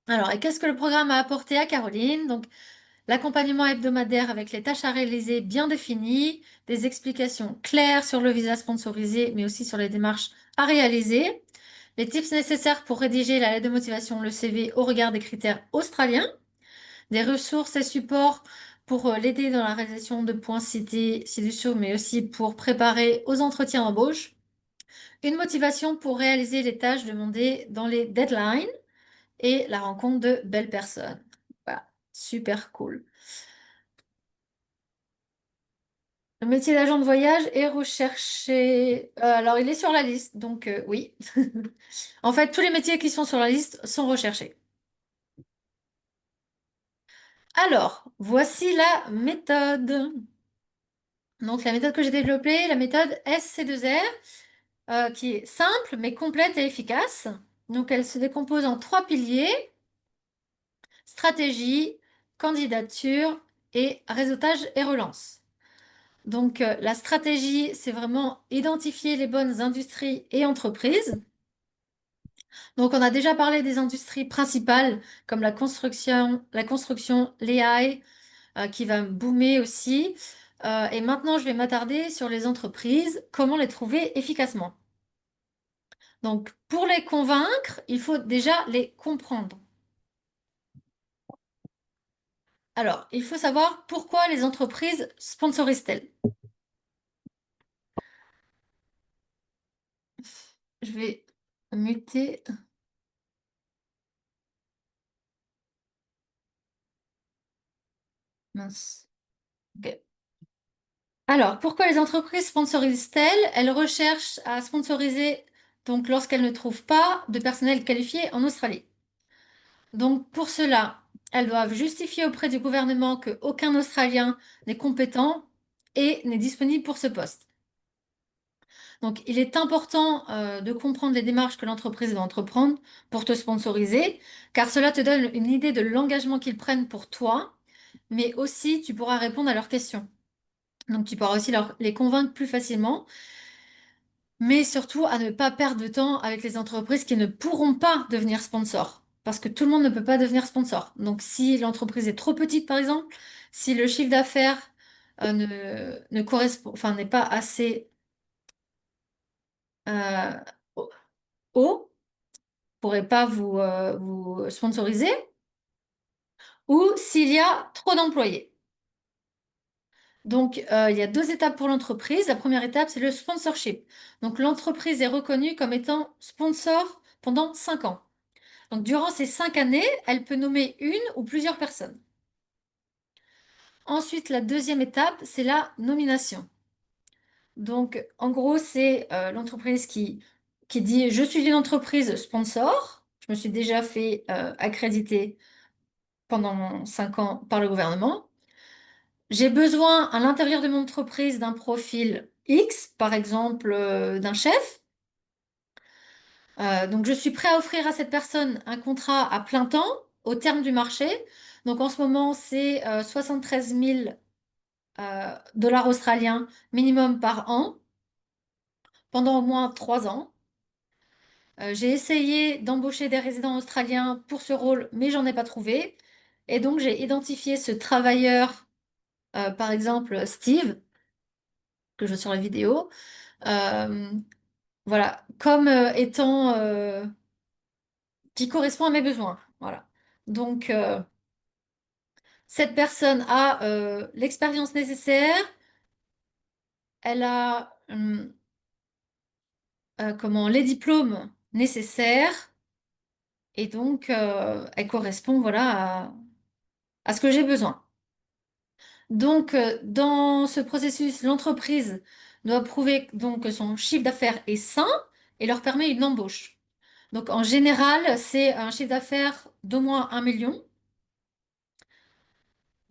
Alors, et qu'est-ce que le programme a apporté à Caroline? Donc, l'accompagnement hebdomadaire avec les tâches à réaliser bien définies, des explications claires sur le visa sponsorisé, mais aussi sur les démarches à réaliser, les tips nécessaires pour rédiger la lettre de motivation, le CV au regard des critères australiens, des ressources et supports pour l'aider dans la réalisation de points cités ci-dessous, mais aussi pour préparer aux entretiens d'embauche, une motivation pour réaliser les tâches demandées dans les deadlines et la rencontre de belles personnes. Voilà, super cool. Le métier d'agent de voyage est recherché. Alors, il est sur la liste, donc oui. En fait, tous les métiers qui sont sur la liste sont recherchés. Alors, voici la méthode. Donc, la méthode que j'ai développée, la méthode SC2R, qui est simple mais complète et efficace. Donc, elle se décompose en 3 piliers: stratégie, candidature et réseautage et relance. Donc, la stratégie, c'est vraiment identifier les bonnes industries et entreprises. Donc, on a déjà parlé des industries principales comme la construction, l'AI, qui va boomer aussi. Et maintenant, je vais m'attarder sur les entreprises, comment les trouver efficacement. Donc, pour les convaincre, il faut déjà les comprendre. Alors, il faut savoir pourquoi les entreprises sponsorisent-elles. Je vais muter. Mince. Ok. Alors, pourquoi les entreprises sponsorisent-elles? Elles recherchent à sponsoriser donc lorsqu'elles ne trouvent pas de personnel qualifié en Australie. Donc, pour cela, elles doivent justifier auprès du gouvernement qu'aucun Australien n'est compétent et n'est disponible pour ce poste. Donc, il est important de comprendre les démarches que l'entreprise va entreprendre pour te sponsoriser, car cela te donne une idée de l'engagement qu'ils prennent pour toi, mais aussi tu pourras répondre à leurs questions. Donc, tu pourras aussi les convaincre plus facilement, mais surtout à ne pas perdre de temps avec les entreprises qui ne pourront pas devenir sponsors, parce que tout le monde ne peut pas devenir sponsor. Donc, si l'entreprise est trop petite, par exemple, si le chiffre d'affaires ne correspond, enfin, n'est pas assez euh, haut, pourrait pas vous sponsoriser, ou s'il y a trop d'employés. Donc, il y a deux étapes pour l'entreprise. La première étape, c'est le sponsorship. Donc, l'entreprise est reconnue comme étant sponsor pendant 5 ans. Donc, durant ces 5 années, elle peut nommer une ou plusieurs personnes. Ensuite, la deuxième étape, c'est la nomination. Donc, en gros, c'est l'entreprise qui dit, je suis une entreprise sponsor. Je me suis déjà fait accréditer pendant 5 ans par le gouvernement. J'ai besoin à l'intérieur de mon entreprise d'un profil X, par exemple d'un chef. Donc je suis prêt à offrir à cette personne un contrat à plein temps au terme du marché. Donc en ce moment, c'est 73 000 dollars australiens minimum par an pendant au moins 3 ans. J'ai essayé d'embaucher des résidents australiens pour ce rôle, mais j'en ai pas trouvé. Et donc j'ai identifié ce travailleur, par exemple Steve, que je vois sur la vidéo. Euh, voilà, comme étant qui correspond à mes besoins. Voilà. Donc, cette personne a l'expérience nécessaire, elle a comment, les diplômes nécessaires, et donc elle correspond voilà, à ce que j'ai besoin. Donc, dans ce processus, l'entreprise doit prouver donc, que son chiffre d'affaires est sain et leur permet une embauche. Donc, en général, c'est un chiffre d'affaires d'au moins 1 million.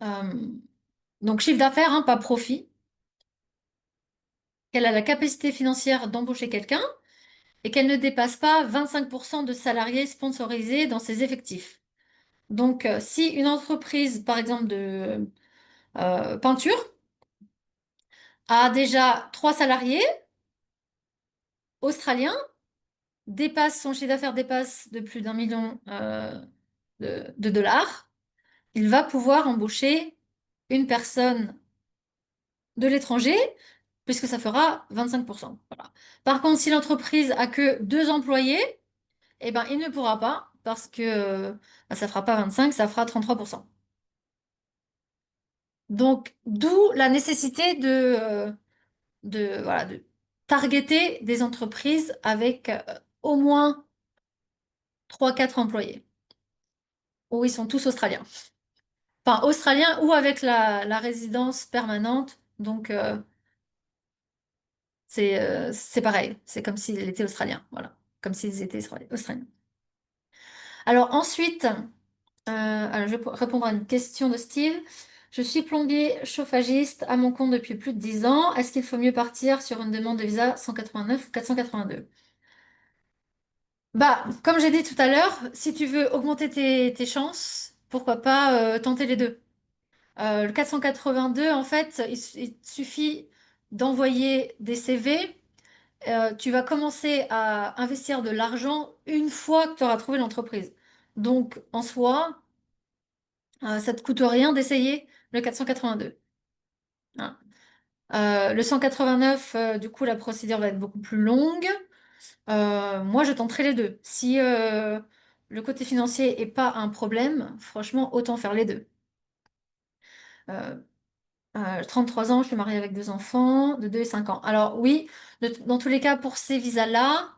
Euh, donc, chiffre d'affaires, hein, pas profit. Qu'elle a la capacité financière d'embaucher quelqu'un et qu'elle ne dépasse pas 25% de salariés sponsorisés dans ses effectifs. Donc, si une entreprise, par exemple, de peinture, a déjà 3 salariés australiens, son chiffre d'affaires dépasse de plus d'1 million de dollars, il va pouvoir embaucher une personne de l'étranger, puisque ça fera 25%. Voilà. Par contre, si l'entreprise a que 2 employés, eh ben, il ne pourra pas, parce que bah, ça fera pas 25, ça fera 33%. Donc, d'où la nécessité voilà, de targeter des entreprises avec au moins 3, 4 employés, où ils sont tous australiens. Enfin, australiens ou avec la résidence permanente. Donc, c'est pareil. C'est comme s'ils étaient australiens. Voilà. Comme s'ils étaient australiens. Alors ensuite, alors je vais répondre à une question de Steve. Je suis plombier chauffagiste à mon compte depuis plus de 10 ans. Est-ce qu'il faut mieux partir sur une demande de visa 189 ou 482? Bah, comme j'ai dit tout à l'heure, si tu veux augmenter tes chances, pourquoi pas tenter les deux. Le 482, en fait, il suffit d'envoyer des CV tu vas commencer à investir de l'argent une fois que tu auras trouvé l'entreprise. Donc, en soi, ça te coûte rien d'essayer le 482. Hein. Le 189, du coup, la procédure va être beaucoup plus longue. Moi, je tenterai les deux. Si le côté financier est pas un problème, franchement, autant faire les deux. Euh, 33 ans, je suis mariée avec deux enfants de 2 et 5 ans. Alors oui, dans tous les cas, pour ces visas-là,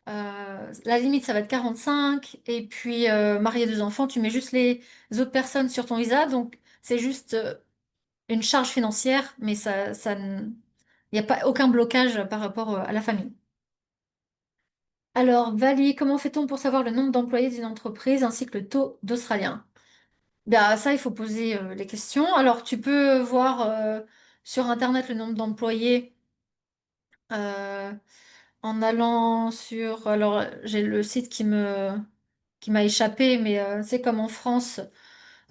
la limite, ça va être 45. Et puis, marier deux enfants, tu mets juste les autres personnes sur ton visa. Donc, c'est juste une charge financière, mais il n'y a pas aucun blocage par rapport à la famille. Alors, Vali, comment fait-on pour savoir le nombre d'employés d'une entreprise ainsi que le taux d'Australien? Ben, ça, il faut poser les questions. Alors, tu peux voir sur Internet le nombre d'employés euh, en allant sur... Alors, j'ai le site qui m'a échappé, mais c'est comme en France,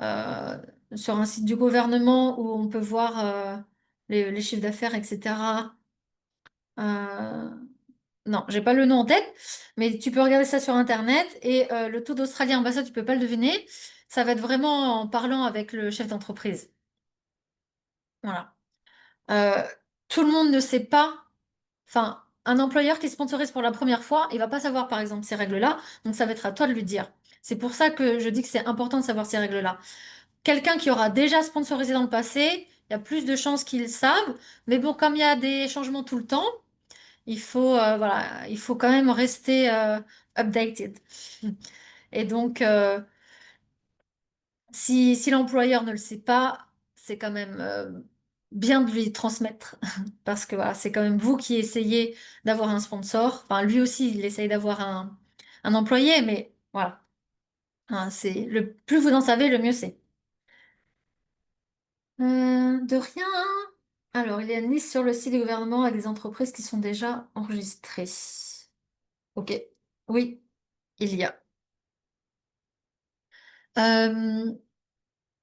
euh, sur un site du gouvernement où on peut voir les chiffres d'affaires, etc. Euh, non, j'ai pas le nom en tête, mais tu peux regarder ça sur Internet et le taux d'Australien, bah ça, tu peux pas le deviner. Ça va être vraiment en parlant avec le chef d'entreprise. Voilà. Euh, Tout le monde ne sait pas. Enfin, un employeur qui sponsorise pour la première fois, il va pas savoir, par exemple, ces règles-là. Donc, ça va être à toi de lui dire. C'est pour ça que je dis que c'est important de savoir ces règles-là. Quelqu'un qui aura déjà sponsorisé dans le passé, il y a plus de chances qu'il le savent. Mais bon, comme il y a des changements tout le temps, voilà, il faut quand même rester updated. Et donc, si l'employeur ne le sait pas, c'est quand même bien de lui transmettre. Parce que voilà, c'est quand même vous qui essayez d'avoir un sponsor. Enfin, lui aussi, il essaye d'avoir un employé, mais voilà. Hein, c'est le plus vous en savez, le mieux c'est. De rien. Alors, il y a une liste sur le site du gouvernement avec des entreprises qui sont déjà enregistrées. Ok. Oui, il y a. Euh,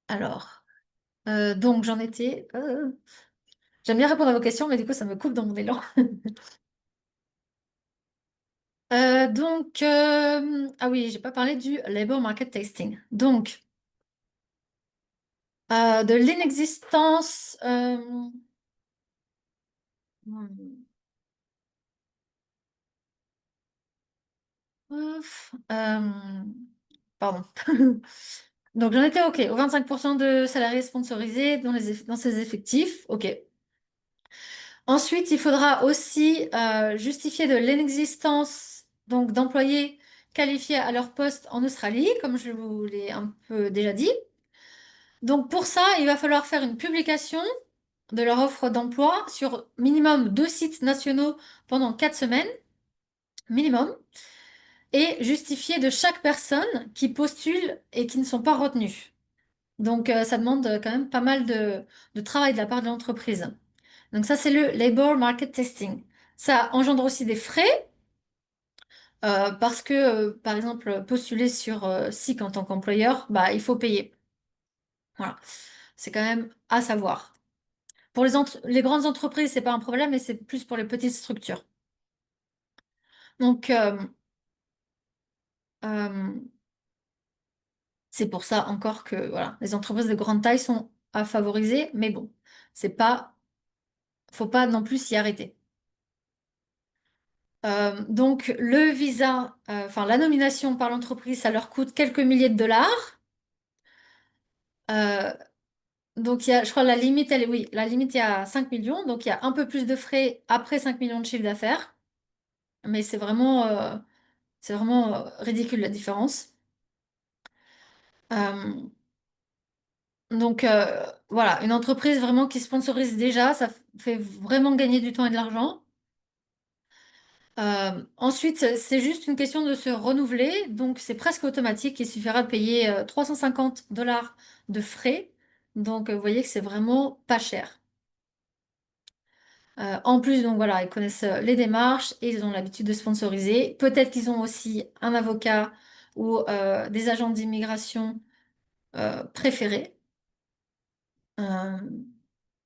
alors, donc j'en étais. J'aime bien répondre à vos questions, mais du coup, ça me coupe dans mon élan. Ah oui, j'ai pas parlé du labor market testing. Donc, de l'inexistence. Hmm, pardon. Donc, j'en étais OK. Au 25% de salariés sponsorisés dans ces effectifs. OK. Ensuite, il faudra aussi justifier de l'inexistence donc d'employés qualifiés à leur poste en Australie, comme je vous l'ai un peu déjà dit. Donc pour ça, il va falloir faire une publication de leur offre d'emploi sur minimum 2 sites nationaux pendant 4 semaines, minimum, et justifier de chaque personne qui postule et qui ne sont pas retenus. Donc ça demande quand même pas mal de travail de la part de l'entreprise. Donc ça, c'est le labor market testing. Ça engendre aussi des frais parce que, par exemple, postuler sur SIC en tant qu'employeur, bah, il faut payer. Voilà. C'est quand même à savoir. Pour les grandes entreprises, c'est pas un problème, mais c'est plus pour les petites structures. Donc, euh, c'est pour ça encore que voilà, les entreprises de grande taille sont à favoriser, mais bon, c'est pas, faut pas non plus s'y arrêter. Donc, le visa, enfin la nomination par l'entreprise, ça leur coûte quelques milliers de dollars. Euh, donc, je crois, la limite, oui, la limite est à 5 millions. Donc, il y a un peu plus de frais après 5 millions de chiffre d'affaires. Mais c'est vraiment ridicule la différence. Euh, donc, voilà, une entreprise vraiment qui sponsorise déjà, ça fait vraiment gagner du temps et de l'argent. Ensuite, c'est juste une question de se renouveler. Donc, c'est presque automatique. Il suffira de payer 350 $ de frais. Donc, vous voyez que c'est vraiment pas cher. En plus, donc voilà, ils connaissent les démarches et ils ont l'habitude de sponsoriser. Peut-être qu'ils ont aussi un avocat ou des agents d'immigration préférés. Euh,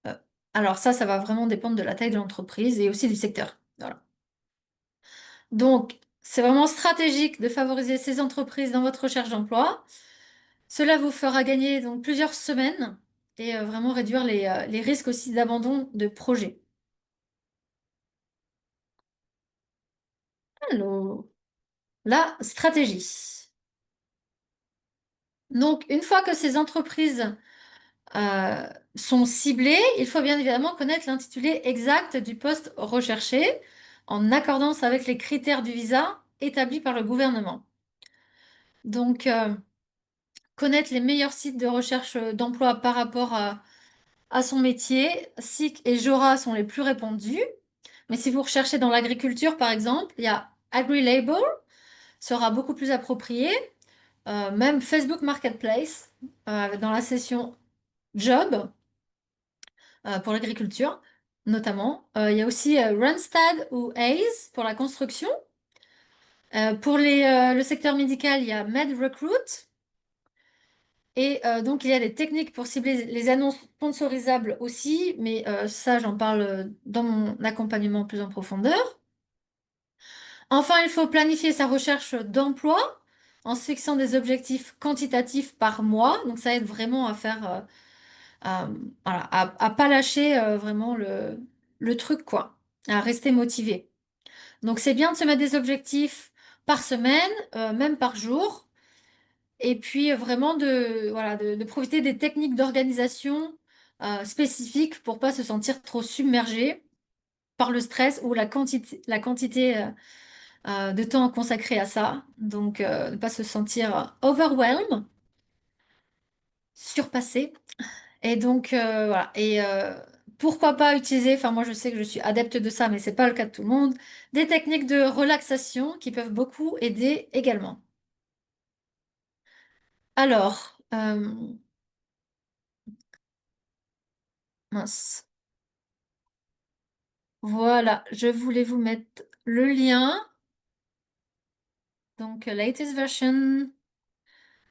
euh, alors ça va vraiment dépendre de la taille de l'entreprise et aussi du secteur. Voilà. Donc, c'est vraiment stratégique de favoriser ces entreprises dans votre recherche d'emploi. Cela vous fera gagner donc plusieurs semaines et vraiment réduire les risques aussi d'abandon de projet. Alors, la stratégie. Donc, une fois que ces entreprises euh, sont ciblées, il faut bien évidemment connaître l'intitulé exact du poste recherché en accordance avec les critères du visa établis par le gouvernement. Donc, connaître les meilleurs sites de recherche d'emploi par rapport à son métier, SIC et Jora sont les plus répandus. Mais si vous recherchez dans l'agriculture, par exemple, il y a AgriLabel, sera beaucoup plus approprié. Même Facebook Marketplace, dans la section Job, pour l'agriculture, notamment. Il y a aussi Randstad ou Hays pour la construction. Pour le secteur médical, il y a MedRecruit. Et donc, il y a des techniques pour cibler les annonces sponsorisables aussi, mais ça, j'en parle dans mon accompagnement plus en profondeur. Enfin, il faut planifier sa recherche d'emploi en se fixant des objectifs quantitatifs par mois. Donc, ça aide vraiment à faire, à, voilà, à pas lâcher vraiment le truc, quoi, à rester motivé. Donc, c'est bien de se mettre des objectifs par semaine, même par jour. Et puis vraiment voilà, de profiter des techniques d'organisation spécifiques pour pas se sentir trop submergé par le stress ou la quantité de temps consacré à ça. Donc ne pas se sentir overwhelmed, surpassé. Et donc voilà. Et pourquoi pas utiliser, enfin moi je sais que je suis adepte de ça, mais c'est pas le cas de tout le monde, des techniques de relaxation qui peuvent beaucoup aider également. Alors, mince. Voilà, je voulais vous mettre le lien. Donc, latest version.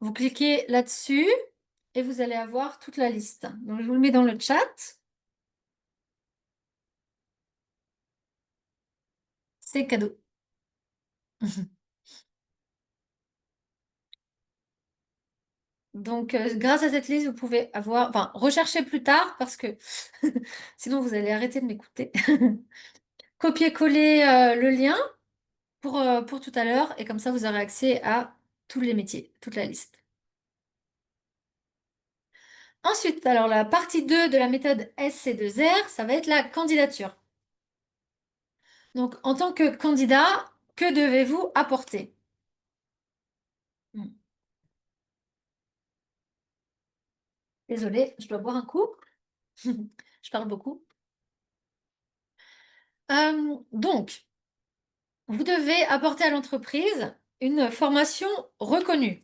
Vous cliquez là-dessus et vous allez avoir toute la liste. Donc, je vous le mets dans le chat. C'est cadeau. Donc, grâce à cette liste, vous pouvez avoir, enfin, rechercher plus tard parce que sinon vous allez arrêter de m'écouter. Copier-coller le lien pour tout à l'heure et comme ça, vous aurez accès à tous les métiers, toute la liste. Ensuite, alors la partie 2 de la méthode SC2R, ça va être la candidature. Donc, en tant que candidat, que devez-vous apporter? Hmm. Désolée, je dois boire un coup. Je parle beaucoup. Donc, vous devez apporter à l'entreprise une formation reconnue.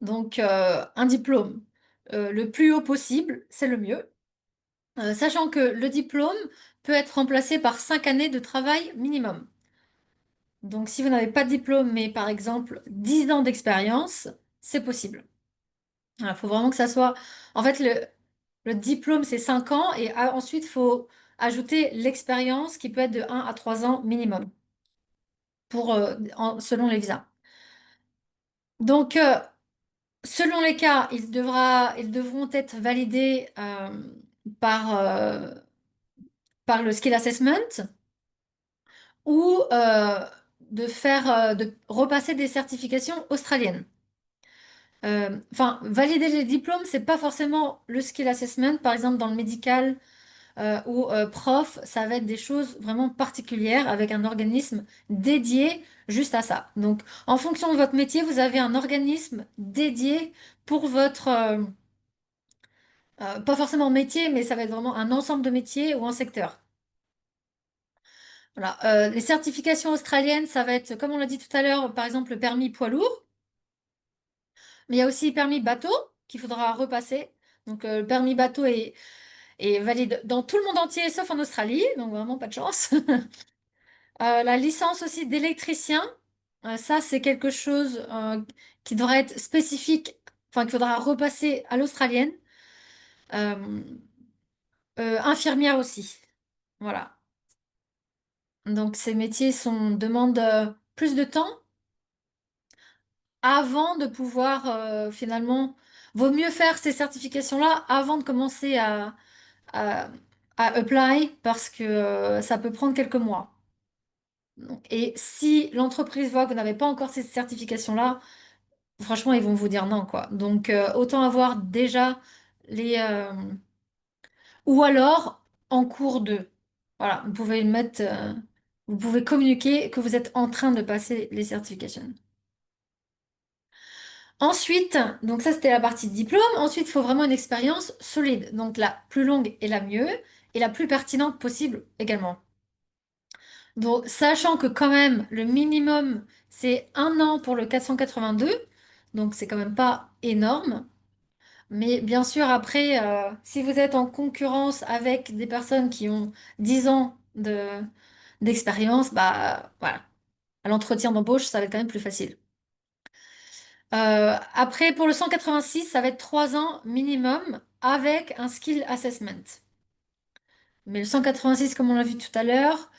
Donc, un diplôme le plus haut possible, c'est le mieux. Sachant que le diplôme peut être remplacé par 5 années de travail minimum. Donc, si vous n'avez pas de diplôme, mais par exemple 10 ans d'expérience, c'est possible. Il faut vraiment que ça soit. En fait, le diplôme, c'est 5 ans et ensuite, il faut ajouter l'expérience qui peut être de 1 à 3 ans minimum selon les visas. Donc, selon les cas, ils devront être validés par, euh, par le skill assessment ou de repasser des certifications australiennes. Enfin, valider les diplômes, c'est pas forcément le skill assessment. Par exemple, dans le médical, ou prof, ça va être des choses vraiment particulières avec un organisme dédié juste à ça. Donc, en fonction de votre métier, vous avez un organisme dédié pour pas forcément métier, mais ça va être vraiment un ensemble de métiers ou un secteur. Voilà. Les certifications australiennes, ça va être, comme on l'a dit tout à l'heure, par exemple, le permis poids lourd, mais il y a aussi le permis bateau qu'il faudra repasser. Donc, le permis bateau est valide dans tout le monde entier, sauf en Australie, donc vraiment pas de chance. La licence aussi d'électricien, ça c'est quelque chose qui devrait être spécifique, enfin qu'il faudra repasser à l'australienne. Euh, Infirmière aussi, voilà. Donc ces métiers demandent plus de temps avant de pouvoir finalement, vaut mieux faire ces certifications-là avant de commencer à, à apply parce que ça peut prendre quelques mois. Et si l'entreprise voit que vous n'avez pas encore ces certifications-là, franchement, ils vont vous dire non, quoi. Donc autant avoir déjà les... ou alors en cours de... Voilà, vous pouvez mettre... vous pouvez communiquer que vous êtes en train de passer les certifications. Ensuite, donc ça c'était la partie diplôme. Ensuite, il faut vraiment une expérience solide. Donc la plus longue et la mieux, et la plus pertinente possible également. Donc, sachant que quand même, le minimum, c'est 1 an pour le 482. Donc c'est quand même pas énorme. Mais bien sûr, après, si vous êtes en concurrence avec des personnes qui ont 10 ans d'expérience, bah voilà, à l'entretien d'embauche, ça va être quand même plus facile. Après, pour le 186, ça va être 3 ans minimum avec un skill assessment. Mais le 186, comme on l'a vu tout à l'heure,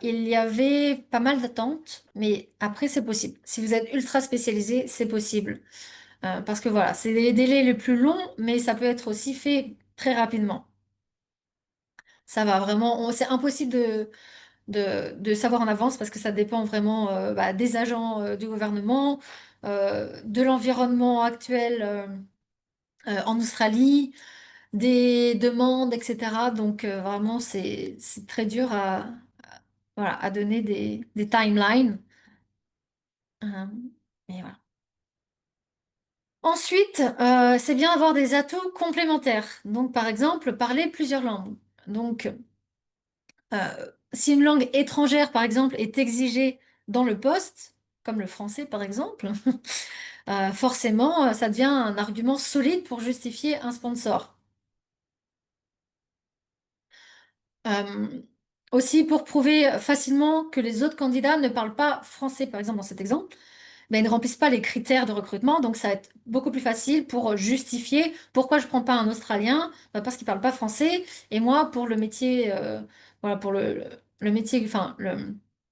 il y avait pas mal d'attentes, mais après, c'est possible. Si vous êtes ultra spécialisé, c'est possible. Parce que voilà, c'est les délais les plus longs, mais ça peut être aussi fait très rapidement. Ça va vraiment, c'est impossible de savoir en avance parce que ça dépend vraiment bah, des agents du gouvernement, de l'environnement actuel en Australie, des demandes, etc. Donc vraiment, c'est très dur voilà, à donner des timelines. Euh, et voilà. Ensuite, c'est bien d'avoir des atouts complémentaires. Donc, par exemple, parler plusieurs langues. Donc, si une langue étrangère, par exemple, est exigée dans le poste, comme le français, par exemple, forcément, ça devient un argument solide pour justifier un sponsor. Euh, Aussi, pour prouver facilement que les autres candidats ne parlent pas français, par exemple, dans cet exemple, ben, ils ne remplissent pas les critères de recrutement, donc ça va être beaucoup plus facile pour justifier pourquoi je ne prends pas un Australien, ben, parce qu'il ne parle pas français, et moi, pour le métier, voilà, pour le métier, enfin,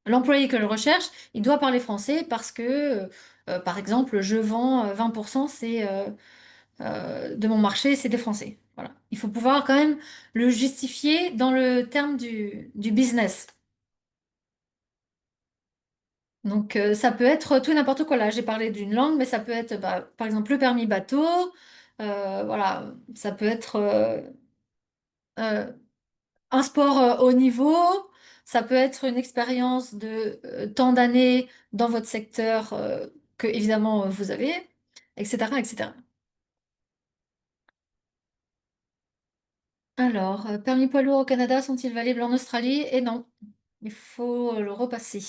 l'employé que je recherche, il doit parler français parce que, par exemple, je vends 20%, de mon marché, c'est des Français. Voilà. Il faut pouvoir quand même le justifier dans le terme du business. Donc, ça peut être tout et n'importe quoi. Là, j'ai parlé d'une langue, mais ça peut être, bah, par exemple, le permis bateau. Voilà, ça peut être euh, un sport haut niveau. Ça peut être une expérience de tant d'années dans votre secteur que, évidemment, vous avez, etc., etc. Alors, permis poids lourd au Canada sont-ils valides en Australie? Et non, il faut le repasser.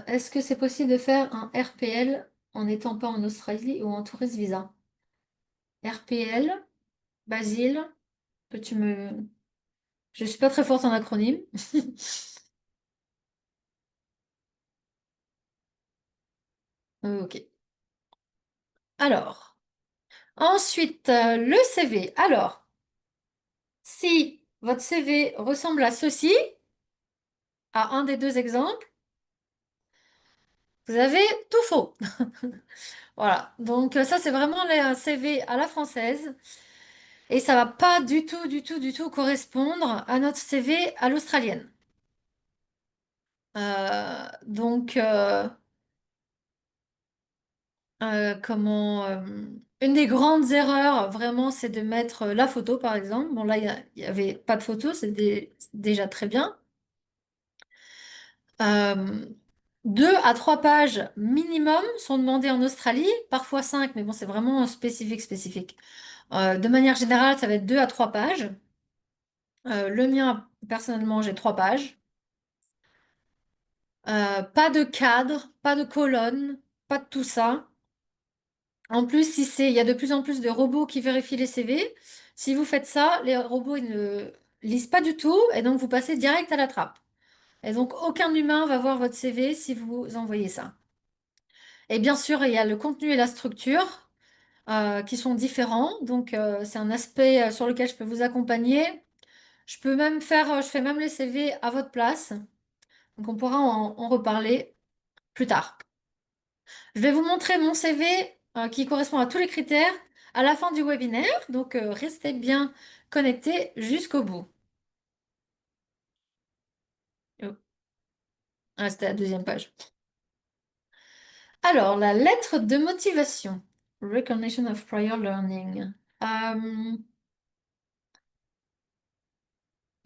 Est-ce que c'est possible de faire un RPL en n'étant pas en Australie ou en tourist visa? RPL, Basile, peux-tu me... Je suis pas très forte en acronyme. Ok. Alors, ensuite, le CV. Alors, si votre CV ressemble à ceci, à un des deux exemples, vous avez tout faux. Voilà. Donc, ça, c'est vraiment un CV à la française. Et ça va pas du tout, du tout, du tout correspondre à notre CV à l'australienne. Donc, une des grandes erreurs, vraiment, c'est de mettre la photo, par exemple. Bon, là, il y avait pas de photo, c'est déjà très bien. Euh, 2 à 3 pages minimum sont demandées en Australie, parfois 5, mais bon, c'est vraiment spécifique, spécifique. De manière générale, ça va être 2 à 3 pages. Le mien, personnellement, j'ai 3 pages. Pas de cadre, pas de colonne, pas de tout ça. En plus, il y a de plus en plus de robots qui vérifient les CV. Si vous faites ça, les robots ils ne lisent pas du tout et donc vous passez direct à la trappe. Et donc aucun humain va voir votre CV si vous envoyez ça. Et bien sûr, il y a le contenu et la structure qui sont différents. Donc c'est un aspect sur lequel je peux vous accompagner. Je peux même faire, je fais même les CV à votre place. Donc on pourra en reparler plus tard. Je vais vous montrer mon CV qui correspond à tous les critères à la fin du webinaire. Donc restez bien connectés jusqu'au bout. Oh, ah, c'était la deuxième page. Alors, la lettre de motivation. Recognition of prior learning.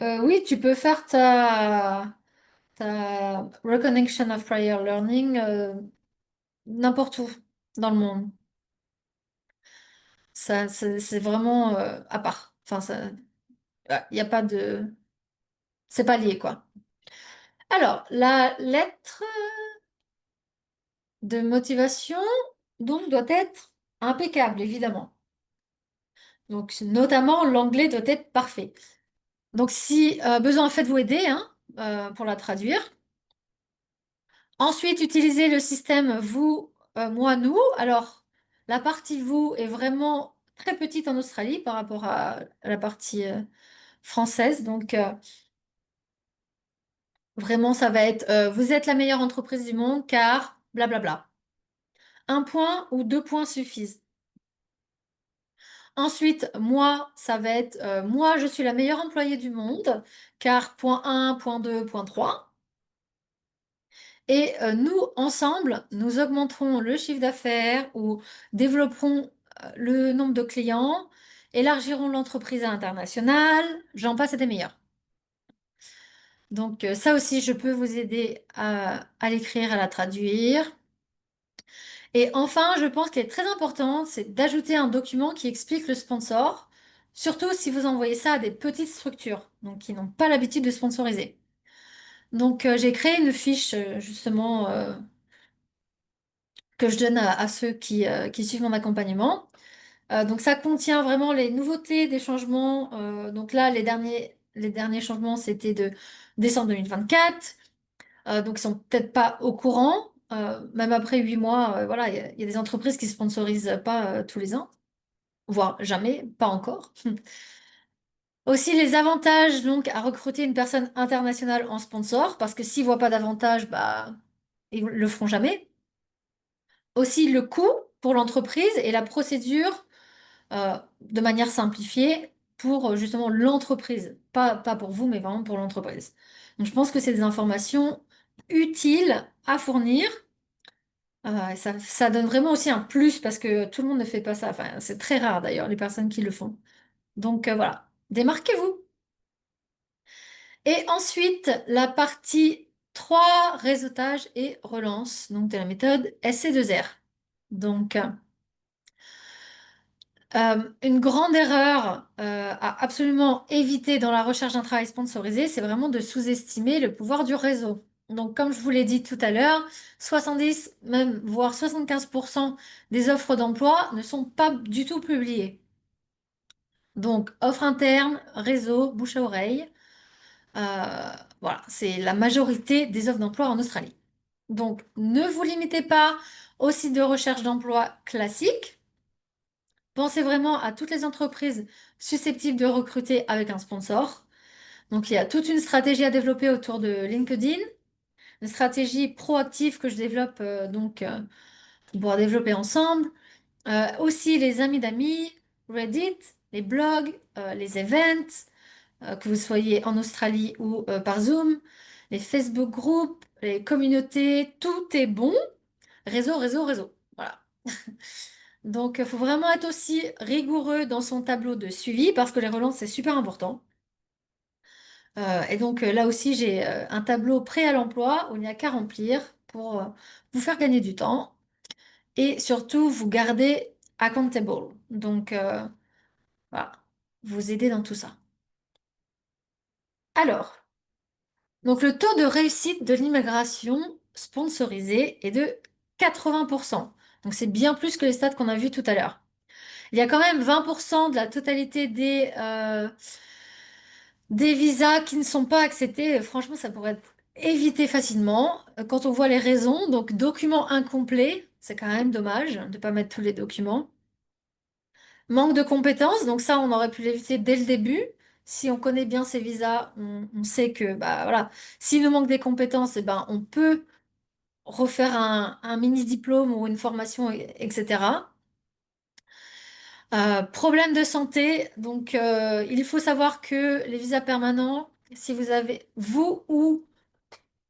Euh, oui, tu peux faire ta Recognition of prior learning n'importe où dans le monde. Ça, c'est vraiment à part. Enfin, ça, il n'y a pas de... C'est pas lié, quoi. Alors, la lettre de motivation, donc, doit être impeccable, évidemment. Donc, notamment, l'anglais doit être parfait. Donc, si besoin, faites-vous aider hein, pour la traduire. Ensuite, utilisez le système vous, moi, nous. Alors, la partie vous est vraiment très petite en Australie par rapport à la partie française. Donc, vraiment, ça va être vous êtes la meilleure entreprise du monde car blablabla. Un point ou deux points suffisent. Ensuite, moi, ça va être moi, je suis la meilleure employée du monde car point un, point 2, point 3. Et nous, ensemble, nous augmenterons le chiffre d'affaires ou développerons le nombre de clients, élargirons l'entreprise à l'international, j'en passe et des meilleurs. Donc ça aussi, je peux vous aider à l'écrire, à la traduire. Et enfin, je pense qu'il est très important, c'est d'ajouter un document qui explique le sponsor, surtout si vous envoyez ça à des petites structures, donc qui n'ont pas l'habitude de sponsoriser. Donc j'ai créé une fiche justement que je donne à ceux qui suivent mon accompagnement. Donc ça contient vraiment les nouveautés des changements. Donc là, les derniers changements, c'était de décembre 2024. Donc ils sont peut-être pas au courant. Même après 8 mois, voilà, il y a des entreprises qui sponsorisent pas tous les ans, voire jamais, pas encore. Aussi les avantages donc à recruter une personne internationale en sponsor, parce que s'ils voient pas d'avantage, bah ils le feront jamais. Aussi le coût pour l'entreprise et la procédure de manière simplifiée pour justement l'entreprise. Pas pour vous, mais vraiment pour l'entreprise. Donc je pense que c'est des informations utiles à fournir. Ça donne vraiment aussi un plus parce que tout le monde ne fait pas ça. Enfin, c'est très rare d'ailleurs, les personnes qui le font. Donc voilà, démarquez-vous. Et ensuite, la partie 3 réseautage et relance, donc de la méthode SC2R. Donc, une grande erreur à absolument éviter dans la recherche d'un travail sponsorisé, c'est vraiment de sous-estimer le pouvoir du réseau. Donc, comme je vous l'ai dit tout à l'heure, 70, même voire 75% des offres d'emploi ne sont pas du tout publiées. Donc, offre interne, réseau, bouche à oreille, voilà, c'est la majorité des offres d'emploi en Australie. Donc, ne vous limitez pas aux sites de recherche d'emploi classiques. Pensez vraiment à toutes les entreprises susceptibles de recruter avec un sponsor. Donc, il y a toute une stratégie à développer autour de LinkedIn, une stratégie proactive que je développe, on pourra développer ensemble. Aussi les amis d'amis, Reddit, les blogs, les events, que vous soyez en Australie ou par Zoom, les Facebook groupes, les communautés, tout est bon. Réseau, réseau, réseau. Voilà. Donc, il faut vraiment être aussi rigoureux dans son tableau de suivi parce que les relances, c'est super important. Et donc, là aussi, j'ai un tableau prêt à l'emploi où il n'y a qu'à remplir pour vous faire gagner du temps et surtout vous garder accountable. Donc, voilà, vous aider dans tout ça. Alors, donc le taux de réussite de l'immigration sponsorisée est de 80%. Donc, c'est bien plus que les stats qu'on a vus tout à l'heure. Il y a quand même 20% de la totalité des visas qui ne sont pas acceptés. Franchement, ça pourrait être évité facilement. Quand on voit les raisons, donc documents incomplets, c'est quand même dommage de ne pas mettre tous les documents. Manque de compétences, donc ça, on aurait pu l'éviter dès le début. Si on connaît bien ces visas, on sait que bah voilà, s'il nous manque des compétences, eh ben on peut refaire un mini diplôme ou une formation, etc. Problème de santé, donc il faut savoir que les visas permanents, si vous avez vous ou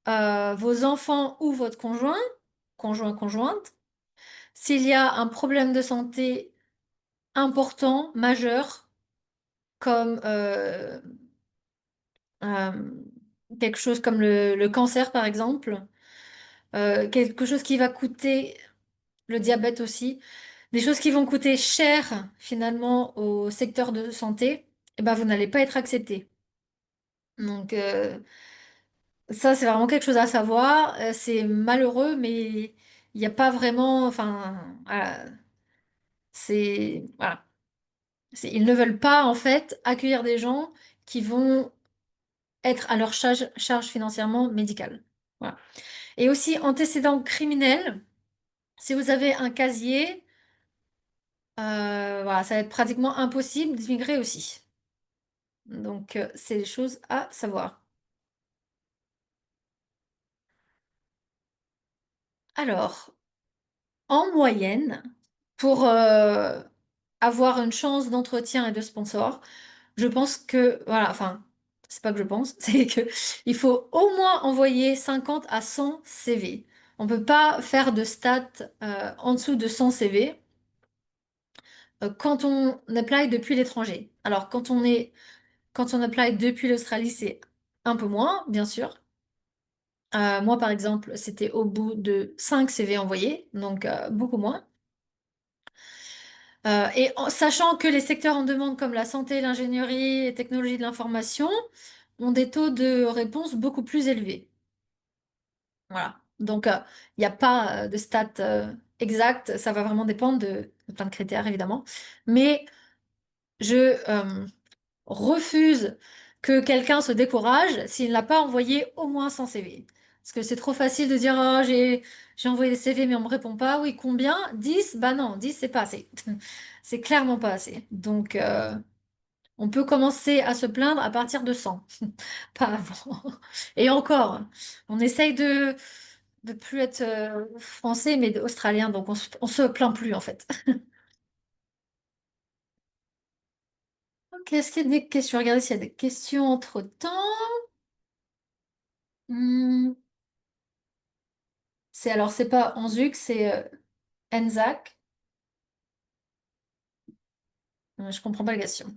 vos enfants ou votre conjointe, s'il y a un problème de santé important, majeur, comme euh, quelque chose comme le cancer par exemple, quelque chose qui va coûter, le diabète aussi, des choses qui vont coûter cher finalement au secteur de santé, eh ben, vous n'allez pas être accepté. Donc ça, c'est vraiment quelque chose à savoir. C'est malheureux, mais il n'y a pas vraiment, enfin, voilà, voilà. Ils ne veulent pas en fait accueillir des gens qui vont être à leur charge financièrement médicale. Voilà. Et aussi antécédents criminels. Si vous avez un casier, voilà, ça va être pratiquement impossible d'immigrer aussi. Donc, c'est des choses à savoir. Alors, en moyenne, pour avoir une chance d'entretien et de sponsor, je pense que, voilà, enfin, c'est pas que je pense, c'est que il faut au moins envoyer 50 à 100 CV. On peut pas faire de stats en dessous de 100 CV quand on apply depuis l'étranger. Alors, quand on apply depuis l'Australie, c'est un peu moins, bien sûr. Moi, par exemple, c'était au bout de 5 CV envoyés, donc beaucoup moins. Et en sachant que les secteurs en demande comme la santé, l'ingénierie et technologie de l'information ont des taux de réponse beaucoup plus élevés. Voilà. Donc, il n'y a pas de stats exactes, ça va vraiment dépendre de plein de critères, évidemment. Mais je refuse que quelqu'un se décourage s'il n'a pas envoyé au moins 100 CV. Parce que c'est trop facile de dire, oh, j'ai envoyé des CV mais on me répond pas. Oui, combien? 10. Bah non, 10 c'est pas assez. C'est clairement pas assez. Donc, on peut commencer à se plaindre à partir de 100, pas avant. Et encore, on essaye de plus être français, mais australien, donc on se plaint plus en fait. Ok, est-ce qu'il y a des questions? Regardez s'il y a des questions entre-temps. Hmm, c'est pas Anzuk, c'est Enzak. Je comprends pas la question.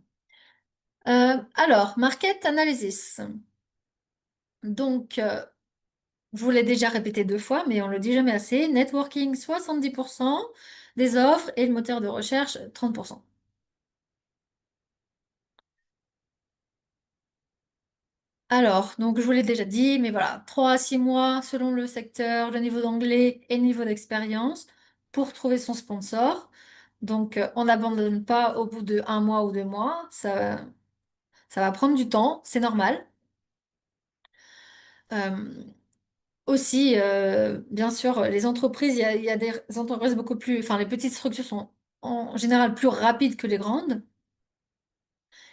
Alors, market analysis. Donc, je vous l'ai déjà répété 2 fois, mais on le dit jamais assez. Networking, 70% des offres et le moteur de recherche, 30%. Alors, donc je vous l'ai déjà dit, mais voilà, 3 à 6 mois selon le secteur, le niveau d'anglais et le niveau d'expérience pour trouver son sponsor. Donc, on n'abandonne pas au bout de 1 mois ou 2 mois. Ça va prendre du temps, c'est normal. Euh, Aussi, bien sûr, les entreprises, il y a des entreprises beaucoup plus, enfin, les petites structures sont en général plus rapides que les grandes.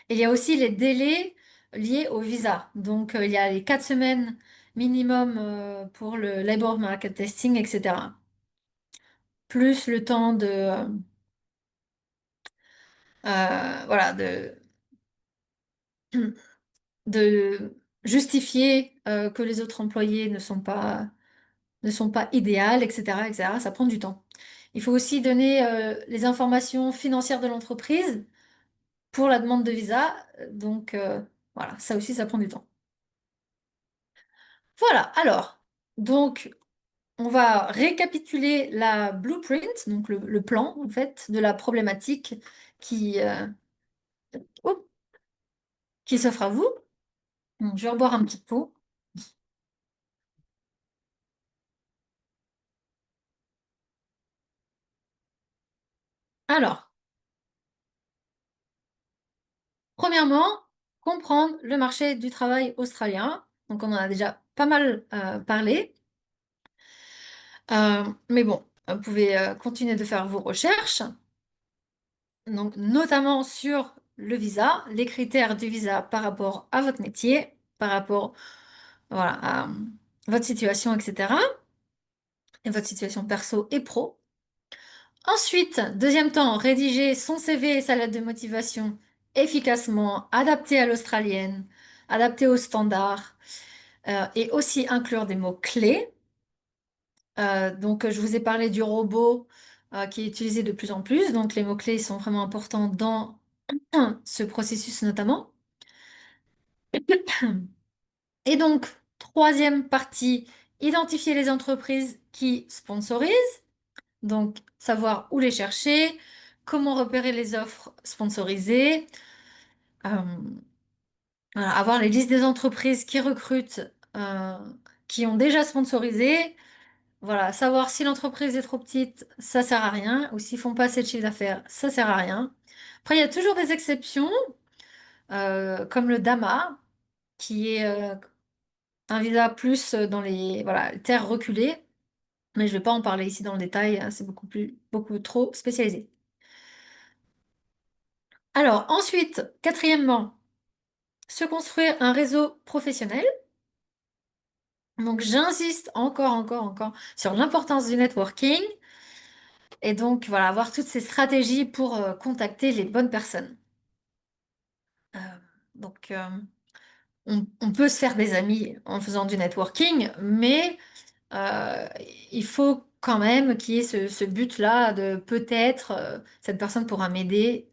Et il y a aussi les délais liés au visa. Donc, il y a les 4 semaines minimum pour le labor market testing, etc. Plus le temps voilà, de justifier que les autres employés ne sont pas idéales, etc., etc. Ça prend du temps. Il faut aussi donner les informations financières de l'entreprise pour la demande de visa. Donc, voilà, ça aussi, ça prend du temps. Voilà, alors, donc, on va récapituler la blueprint, donc le plan, en fait, de la problématique qui, euh, oh, qui s'offre à vous. Donc, je vais reboire un petit pot. Alors, premièrement, comprendre le marché du travail australien. Donc, on en a déjà pas mal parlé. Mais bon, vous pouvez continuer de faire vos recherches, donc notamment sur le visa, les critères du visa par rapport à votre métier, par rapport, voilà, à votre situation, etc. Et votre situation perso et pro. Ensuite, deuxième temps, rédiger son CV et sa lettre de motivation efficacement, adaptée à l'australienne, adaptée aux standards, et aussi inclure des mots-clés. Donc, je vous ai parlé du robot qui est utilisé de plus en plus. Donc, les mots-clés sont vraiment importants dans ce processus notamment. Et donc, troisième partie, identifier les entreprises qui sponsorisent. Donc, savoir où les chercher, comment repérer les offres sponsorisées, euh, voilà, avoir les listes des entreprises qui recrutent, euh, qui ont déjà sponsorisé. Voilà, savoir si l'entreprise est trop petite, ça sert à rien, ou s'ils font pas assez de chiffre d'affaires, ça sert à rien. Après, il y a toujours des exceptions, comme le DAMA, qui est un visa plus dans les voilà, terres reculées, mais je vais pas en parler ici dans le détail, hein, c'est beaucoup trop spécialisé. Alors, ensuite, quatrièmement, se construire un réseau professionnel. Donc, j'insiste encore sur l'importance du networking et donc, voilà, avoir toutes ces stratégies pour contacter les bonnes personnes. Euh, donc, on peut se faire des amis en faisant du networking, mais euh, il faut quand même qu'il y ait ce but-là de peut-être cette personne pourra m'aider.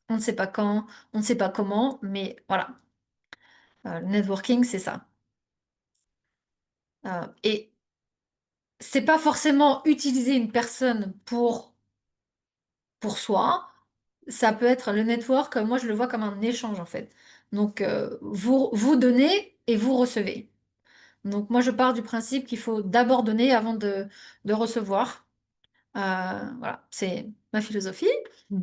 On ne sait pas quand, on ne sait pas comment, mais voilà. Le networking, c'est ça. Et c'est pas forcément utiliser une personne pour soi. Ça peut être le network, moi je le vois comme un échange en fait. Donc vous donnez et vous recevez. Donc moi je pars du principe qu'il faut d'abord donner avant de recevoir. Voilà, c'est ma philosophie. Mm.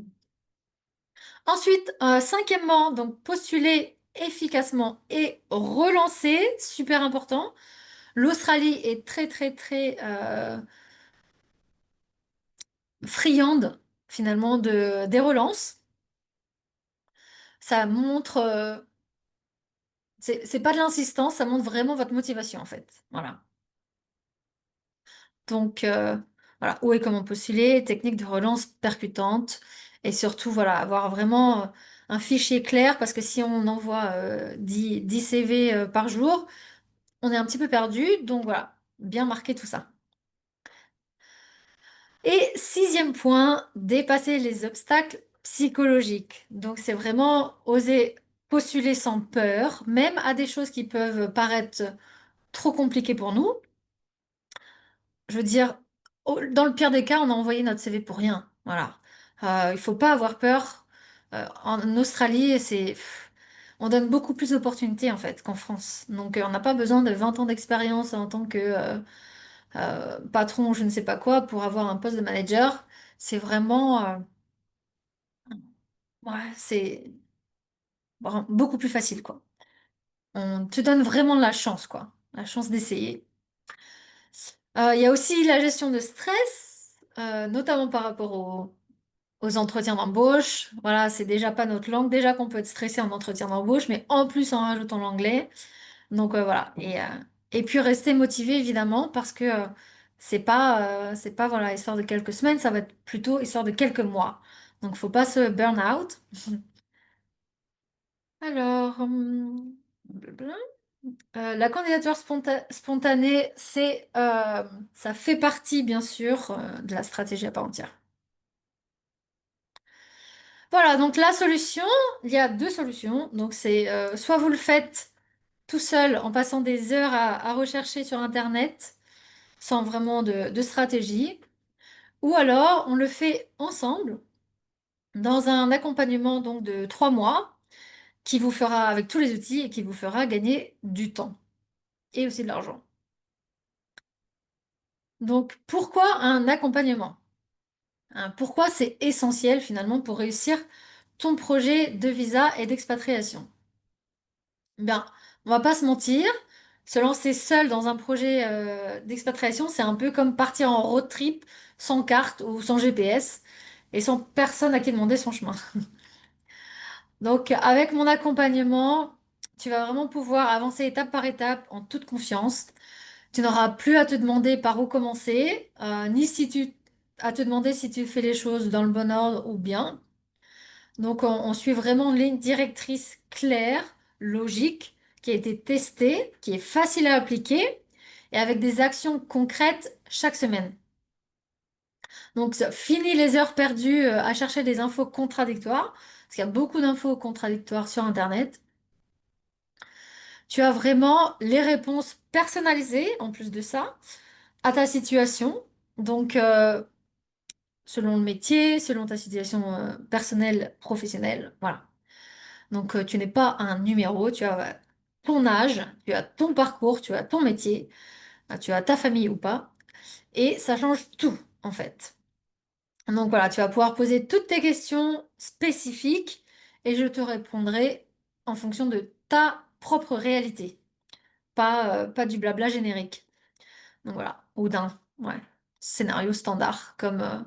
Ensuite, cinquièmement, donc postuler efficacement et relancer, super important. L'Australie est très friande finalement des relances. Ça montre, c'est pas de l'insistance, ça montre vraiment votre motivation en fait. Voilà. Donc voilà, où et comment postuler, technique de relance percutante et surtout voilà, avoir vraiment un fichier clair parce que si on envoie 10 CV par jour, on est un petit peu perdu. Donc voilà, bien marquer tout ça. Et sixième point, dépasser les obstacles psychologiques. Donc c'est vraiment oser postuler sans peur, même à des choses qui peuvent paraître trop compliquées pour nous. Je veux dire, dans le pire des cas, on a envoyé notre CV pour rien. Voilà. Il faut pas avoir peur. En Australie, on donne beaucoup plus d'opportunités en fait qu'en France. Donc on n'a pas besoin de 20 ans d'expérience en tant que patron, je ne sais pas quoi, pour avoir un poste de manager. C'est vraiment, ouais, c'est beaucoup plus facile, quoi. On te donne vraiment la chance, quoi. La chance d'essayer. Il y a aussi la gestion de stress, notamment par rapport aux entretiens d'embauche. Voilà, c'est déjà pas notre langue. Déjà qu'on peut être stressé en entretien d'embauche, mais en plus en rajoutant l'anglais. Donc voilà. Et puis rester motivé, évidemment, parce que c'est pas voilà, histoire de quelques semaines, ça va être plutôt histoire de quelques mois. Donc faut pas se burn out. Alors, blablabla. La candidature spontanée, ça fait partie, bien sûr, de la stratégie à part entière. Voilà, donc la solution, il y a deux solutions. Donc c'est soit vous le faites tout seul en passant des heures à rechercher sur Internet sans vraiment de stratégie, ou alors on le fait ensemble dans un accompagnement donc de 3 mois qui vous fera avec tous les outils et qui vous fera gagner du temps et aussi de l'argent. Donc pourquoi un accompagnement? Hein, pourquoi c'est essentiel finalement pour réussir ton projet de visa et d'expatriation? Bien, on va pas se mentir, se lancer seul dans un projet d'expatriation, c'est un peu comme partir en road trip sans carte ou sans GPS et sans personne à qui demander son chemin. Donc, avec mon accompagnement, tu vas vraiment pouvoir avancer étape par étape en toute confiance. Tu n'auras plus à te demander par où commencer, ni si tu à te demander si tu fais les choses dans le bon ordre ou bien. Donc, on suit vraiment une ligne directrice claire, logique, qui a été testée, qui est facile à appliquer et avec des actions concrètes chaque semaine. Donc, fini les heures perdues à chercher des infos contradictoires, parce qu'il y a beaucoup d'infos contradictoires sur Internet. Tu as vraiment les réponses personnalisées, en plus de ça, à ta situation. Donc, selon le métier, selon ta situation personnelle, professionnelle, voilà. Donc, tu n'es pas un numéro, tu as ton âge, tu as ton parcours, tu as ton métier, tu as ta famille ou pas, et ça change tout, en fait. Donc voilà, tu vas pouvoir poser toutes tes questions spécifiques et je te répondrai en fonction de ta propre réalité, pas du blabla générique. Donc voilà, ou d'un ouais, scénario standard, comme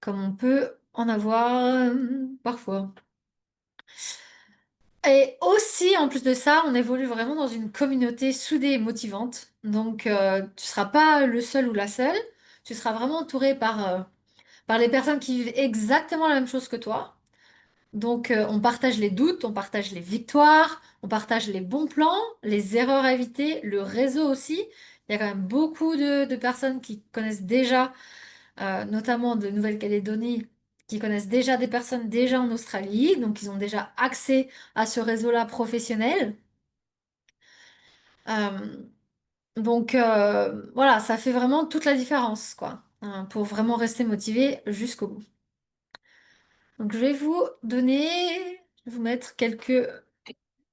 on peut en avoir parfois. Et aussi, en plus de ça, on évolue vraiment dans une communauté soudée et motivante. Donc, tu seras pas le seul ou la seule. Tu seras vraiment entouré par les personnes qui vivent exactement la même chose que toi. Donc, on partage les doutes, on partage les victoires, on partage les bons plans, les erreurs à éviter, le réseau aussi. Il y a quand même beaucoup de personnes qui connaissent déjà, notamment de Nouvelle-Calédonie, qui connaissent déjà des personnes déjà en Australie. Donc, ils ont déjà accès à ce réseau-là professionnel. Euh, donc, voilà, ça fait vraiment toute la différence, quoi, hein, pour vraiment rester motivé jusqu'au bout. Donc, je vais vous donner, je vais vous mettre quelques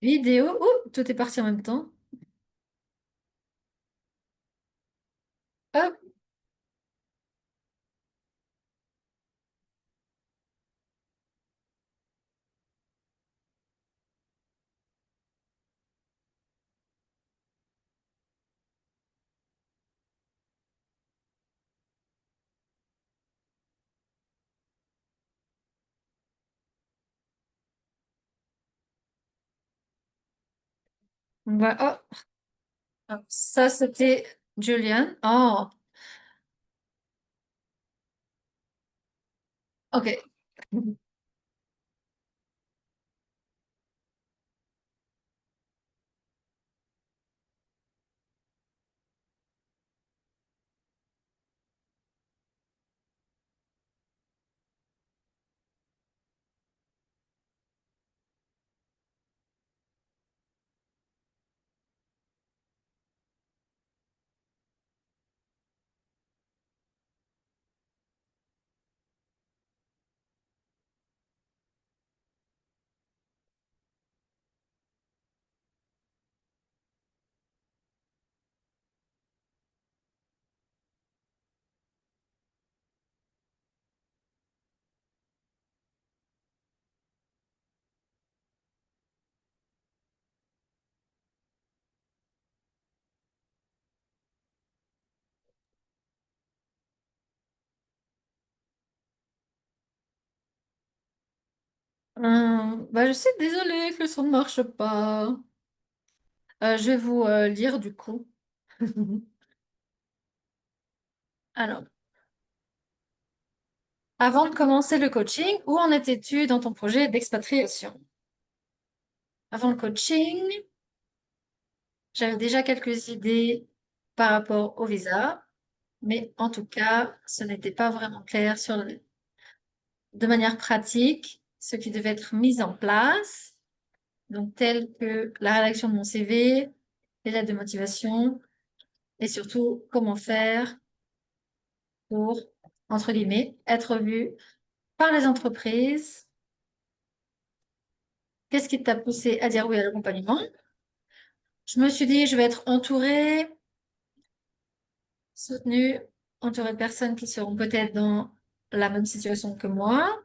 vidéo. Oh, tout est parti en même temps. Hop. Oh, ça c'était Julian. Oh, ok. Bah, je suis désolée que le son ne marche pas. Je vais vous lire du coup. Alors, avant de commencer le coaching, où en étais-tu dans ton projet d'expatriation? Avant le coaching, j'avais déjà quelques idées par rapport au visa, mais en tout cas, ce n'était pas vraiment clair de manière pratique ce qui devait être mis en place, donc tel que la rédaction de mon CV, les lettres de motivation, et surtout comment faire pour, entre guillemets, être vu par les entreprises. Qu'est-ce qui t'a poussé à dire oui à l'accompagnement? Je me suis dit, je vais être entourée, soutenue, entourée de personnes qui seront peut-être dans la même situation que moi,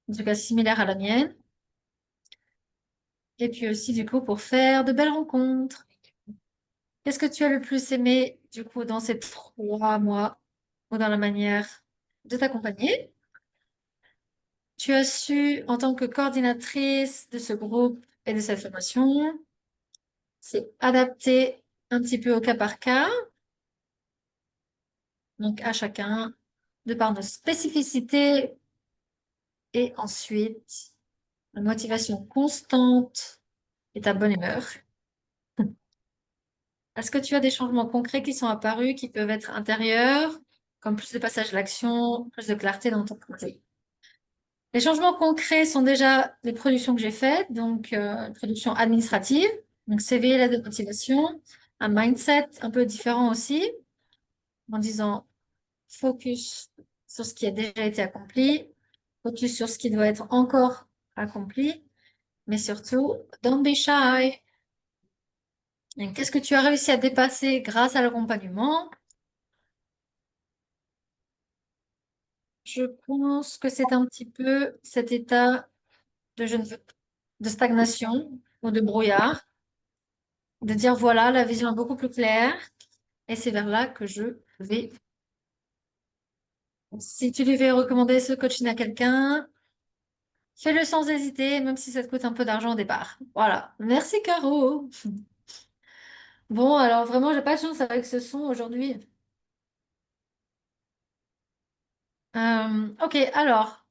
en tout cas similaire à la mienne, et puis aussi du coup pour faire de belles rencontres. Qu'est-ce que tu as le plus aimé du coup dans ces 3 mois ou dans la manière de t'accompagner? Tu as su, en tant que coordinatrice de ce groupe et de cette formation, c'est adapter un petit peu au cas par cas, donc à chacun, de par nos spécificités, et ensuite, la motivation constante et ta bonne humeur. Est-ce que tu as des changements concrets qui sont apparus, qui peuvent être intérieurs, comme plus de passage à l'action, plus de clarté dans ton projet? Les changements concrets sont déjà les productions que j'ai faites, donc production administrative, donc CV, lettre de motivation, un mindset un peu différent aussi, en disant focus sur ce qui a déjà été accompli, focus sur ce qui doit être encore accompli, mais surtout, don't be shy. Et qu'est-ce que tu as réussi à dépasser grâce à l'accompagnement? Je pense que c'est un petit peu cet état de, je ne veux- de stagnation ou de brouillard, de dire voilà, la vision est beaucoup plus claire et c'est vers là que je vais. Si tu devais recommander ce coaching à quelqu'un, fais-le sans hésiter, même si ça te coûte un peu d'argent au départ. Voilà. Merci, Caro. Bon, alors vraiment, j'ai pas de chance avec ce son aujourd'hui. Ok, alors,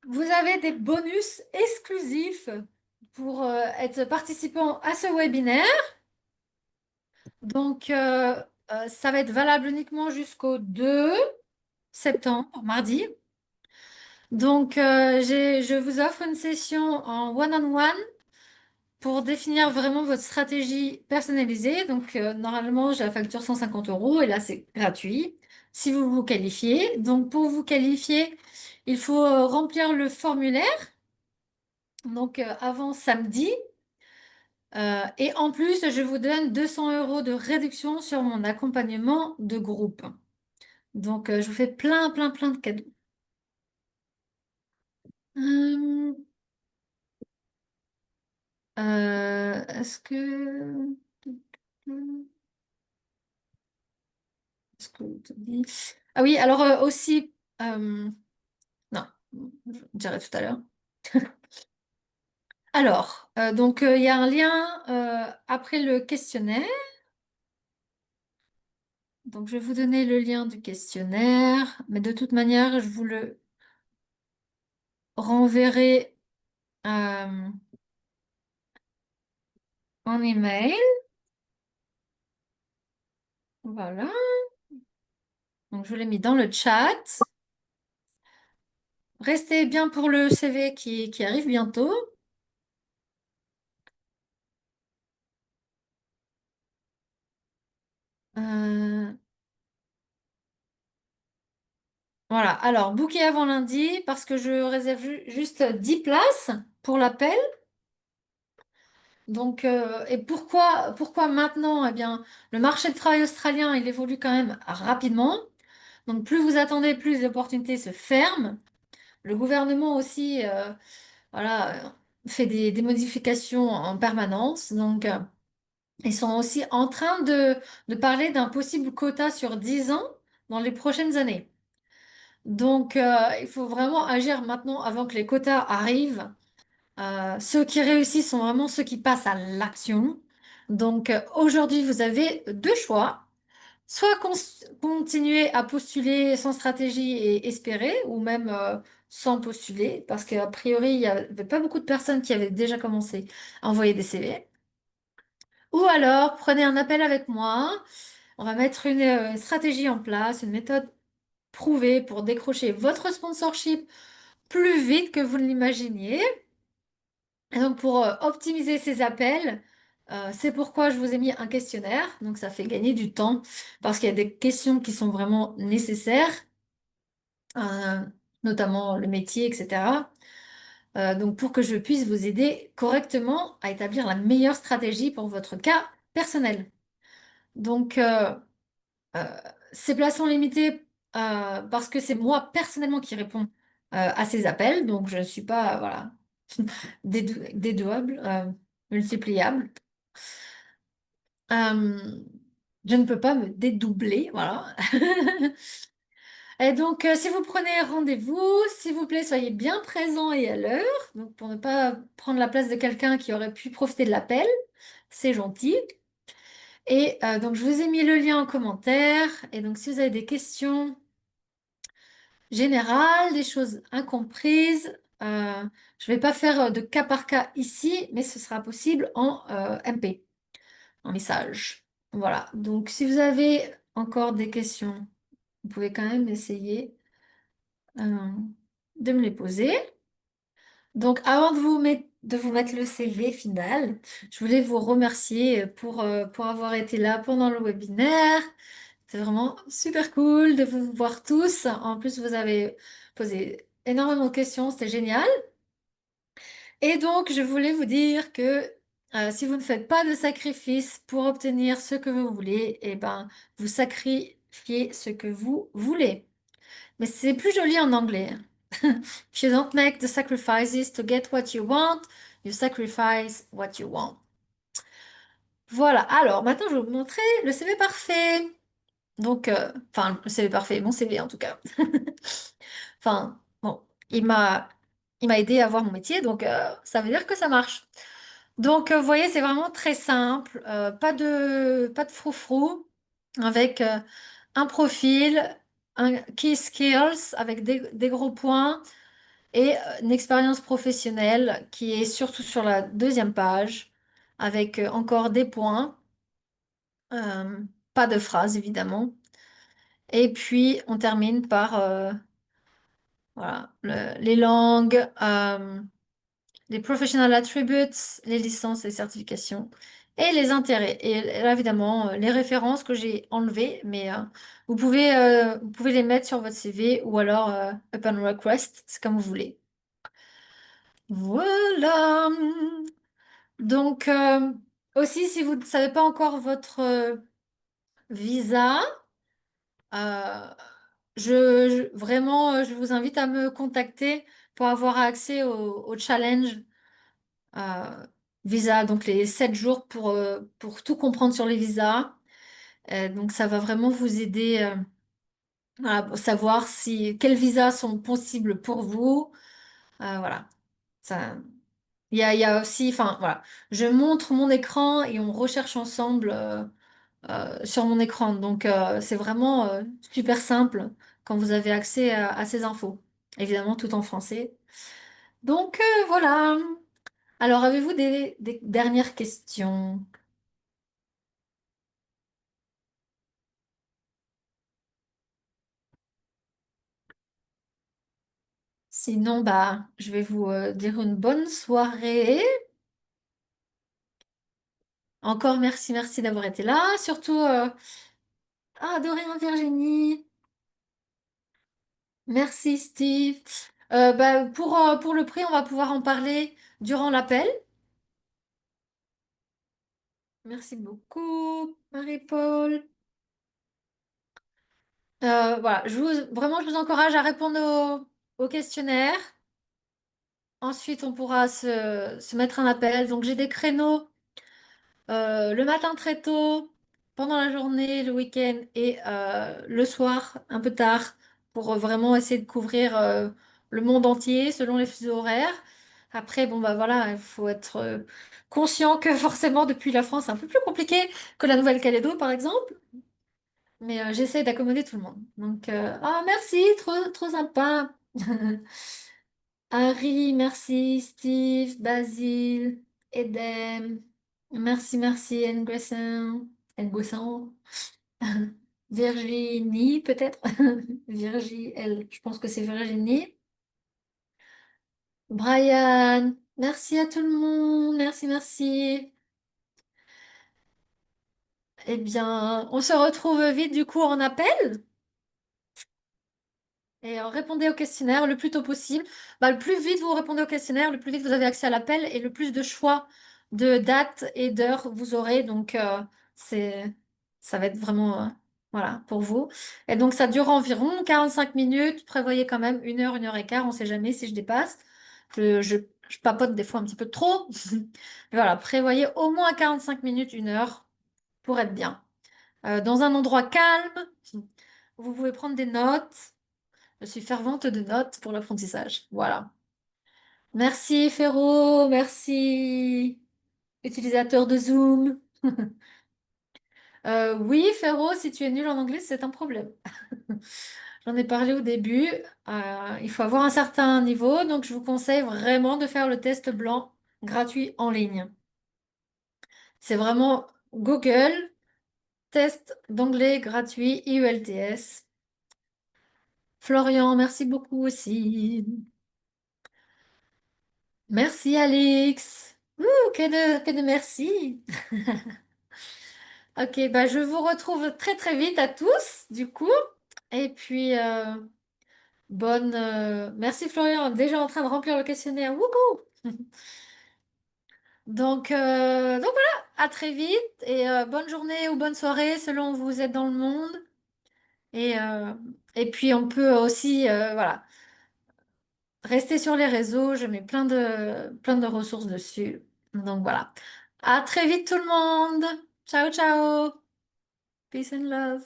vous avez des bonus exclusifs pour être participant à ce webinaire. Donc, ça va être valable uniquement jusqu'au 2 septembre, mardi. Donc, je vous offre une session en one-on-one pour définir vraiment votre stratégie personnalisée. Donc, normalement, j'ai la facture 150 euros et là, c'est gratuit si vous vous qualifiez. Donc, pour vous qualifier, il faut remplir le formulaire. Donc, avant samedi. Et en plus, je vous donne 200 euros de réduction sur mon accompagnement de groupe. Donc, je vous fais plein, plein, plein de cadeaux. Hum, est-ce que... Est-ce que je te dis- Ah oui, alors aussi... non, je dirai tout à l'heure. Alors, donc, il y a un lien après le questionnaire. Donc, je vais vous donner le lien du questionnaire, mais de toute manière, je vous le renverrai en email. Voilà. Donc, je vous l'ai mis dans le chat. Restez bien pour le CV qui arrive bientôt. Euh, voilà. Alors, booker avant lundi parce que je réserve juste 10 places pour l'appel. Donc, et pourquoi maintenant? Eh bien, le marché du travail australien, il évolue quand même rapidement. Donc, plus vous attendez, plus les opportunités se ferment. Le gouvernement aussi, voilà, fait des modifications en permanence. Donc, ils sont aussi en train de parler d'un possible quota sur 10 ans dans les prochaines années. Donc, il faut vraiment agir maintenant avant que les quotas arrivent. Ceux qui réussissent sont vraiment ceux qui passent à l'action. Donc, aujourd'hui, vous avez deux choix. Soit continuer à postuler sans stratégie et espérer, ou même sans postuler, parce qu'a priori, il n'y avait pas beaucoup de personnes qui avaient déjà commencé à envoyer des CV. Ou alors, prenez un appel avec moi. On va mettre une stratégie en place, une méthode prouvée pour décrocher votre sponsorship plus vite que vous ne l'imaginiez. Et donc, pour optimiser ces appels, c'est pourquoi je vous ai mis un questionnaire. Donc, ça fait gagner du temps parce qu'il y a des questions qui sont vraiment nécessaires, euh, notamment le métier, etc. Donc, pour que je puisse vous aider correctement à établir la meilleure stratégie pour votre cas personnel. Donc, euh, ces places sont limitées parce que c'est moi personnellement qui réponds à ces appels. Donc, je ne suis pas, voilà, dédouable, multipliable. Euh, je ne peux pas me dédoubler, voilà. Et donc, si vous prenez rendez-vous, s'il vous plaît, soyez bien présent et à l'heure. Donc, pour ne pas prendre la place de quelqu'un qui aurait pu profiter de l'appel, c'est gentil. Et donc, je vous ai mis le lien en commentaire. Et donc, si vous avez des questions générales, des choses incomprises, je ne vais pas faire de cas par cas ici, mais ce sera possible en MP, en message. Voilà. Donc, si vous avez encore des questions, vous pouvez quand même essayer euh, de me les poser. Donc, avant de vous mettre le CV final, je voulais vous remercier pour avoir été là pendant le webinaire. C'est vraiment super cool de vous voir tous. En plus, vous avez posé énormément de questions, c'était génial. Et donc, je voulais vous dire que si vous ne faites pas de sacrifice pour obtenir ce que vous voulez, eh ben, vous sacrifiez ce que vous voulez. Mais c'est plus joli en anglais. If you don't make the sacrifices to get what you want, you sacrifice what you want. Voilà. Alors, maintenant, je vais vous montrer le CV parfait. Donc, enfin, le CV parfait, mon CV en tout cas. Enfin, bon, il m'a aidé à avoir mon métier, donc ça veut dire que ça marche. Donc, vous voyez, c'est vraiment très simple, pas de froufrou, avec un profil, un key skills avec des gros points et une expérience professionnelle qui est surtout sur la deuxième page, avec encore des points, euh, pas de phrases évidemment. Et puis, on termine par voilà, les langues, les professional attributes, les licences et certifications, et les intérêts. Et là, évidemment, les références que j'ai enlevées, mais vous pouvez les mettre sur votre CV ou alors upon request, c'est comme vous voulez. Voilà. Donc, aussi, si vous ne savez pas encore votre visa, euh, vraiment, je vous invite à me contacter pour avoir accès au challenge euh, visa, donc les 7 jours pour tout comprendre sur les visas. Donc, ça va vraiment vous aider pour savoir si, quels visas sont possibles pour vous. Voilà. Ça, il y a aussi, enfin, voilà. Je montre mon écran et on recherche ensemble sur mon écran. Donc, c'est vraiment super simple quand vous avez accès à ces infos. Évidemment, tout en français. Donc, voilà. Alors, avez-vous des dernières questions? Sinon, bah, je vais vous dire une bonne soirée. Encore merci, merci d'avoir été là. Surtout, de rien, Virginie. Merci, Steve. Bah, pour le prix, on va pouvoir en parler durant l'appel. Merci beaucoup, Marie-Paul. Voilà, vraiment, je vous encourage à répondre au questionnaire. Ensuite, on pourra se mettre un appel. Donc, j'ai des créneaux le matin très tôt, pendant la journée, le week-end et le soir, un peu tard, pour vraiment essayer de couvrir le monde entier selon les fuseaux horaires. Après, bon, bah voilà, il faut être conscient que forcément, depuis la France, c'est un peu plus compliqué que la Nouvelle-Calédonie, par exemple. Mais j'essaie d'accommoder tout le monde. Donc, merci, trop sympa. Harry, merci. Steve, Basile, Edem. Merci, merci, Nguessan. Nguessan. Virginie, peut-être. Virgie, elle, je pense que c'est Virginie. Brian, merci à tout le monde. Merci, merci. Eh bien, on se retrouve vite du coup en appel. Et répondez au questionnaire le plus tôt possible. Bah, le plus vite vous répondez au questionnaire, le plus vite vous avez accès à l'appel et le plus de choix de dates et d'heures vous aurez. Donc, c'est, ça va être vraiment, voilà, pour vous. Et donc, ça dure environ 45 minutes. Prévoyez quand même une heure et quart. On ne sait jamais si je dépasse. Je papote des fois un petit peu trop. Mais voilà, prévoyez au moins 45 minutes, une heure pour être bien. Dans un endroit calme, vous pouvez prendre des notes. Je suis fervente de notes pour l'apprentissage. Voilà. Merci Féro, merci utilisateur de Zoom. Oui, Féro, si tu es nul en anglais, c'est un problème. J'en ai parlé au début. Il faut avoir un certain niveau, donc je vous conseille vraiment de faire le test blanc gratuit en ligne. C'est vraiment Google, test d'anglais gratuit IELTS. Florian, merci beaucoup aussi. Merci Alix. Que de merci. Ok, bah je vous retrouve très très vite à tous, du coup. Et puis, merci Florian, déjà en train de remplir le questionnaire. Wouhou! Donc voilà, à très vite et bonne journée ou bonne soirée selon où vous êtes dans le monde. Et, euh, et puis on peut aussi, voilà, rester sur les réseaux. Je mets plein de ressources dessus. Donc voilà. À très vite tout le monde. Ciao, ciao. Peace and love.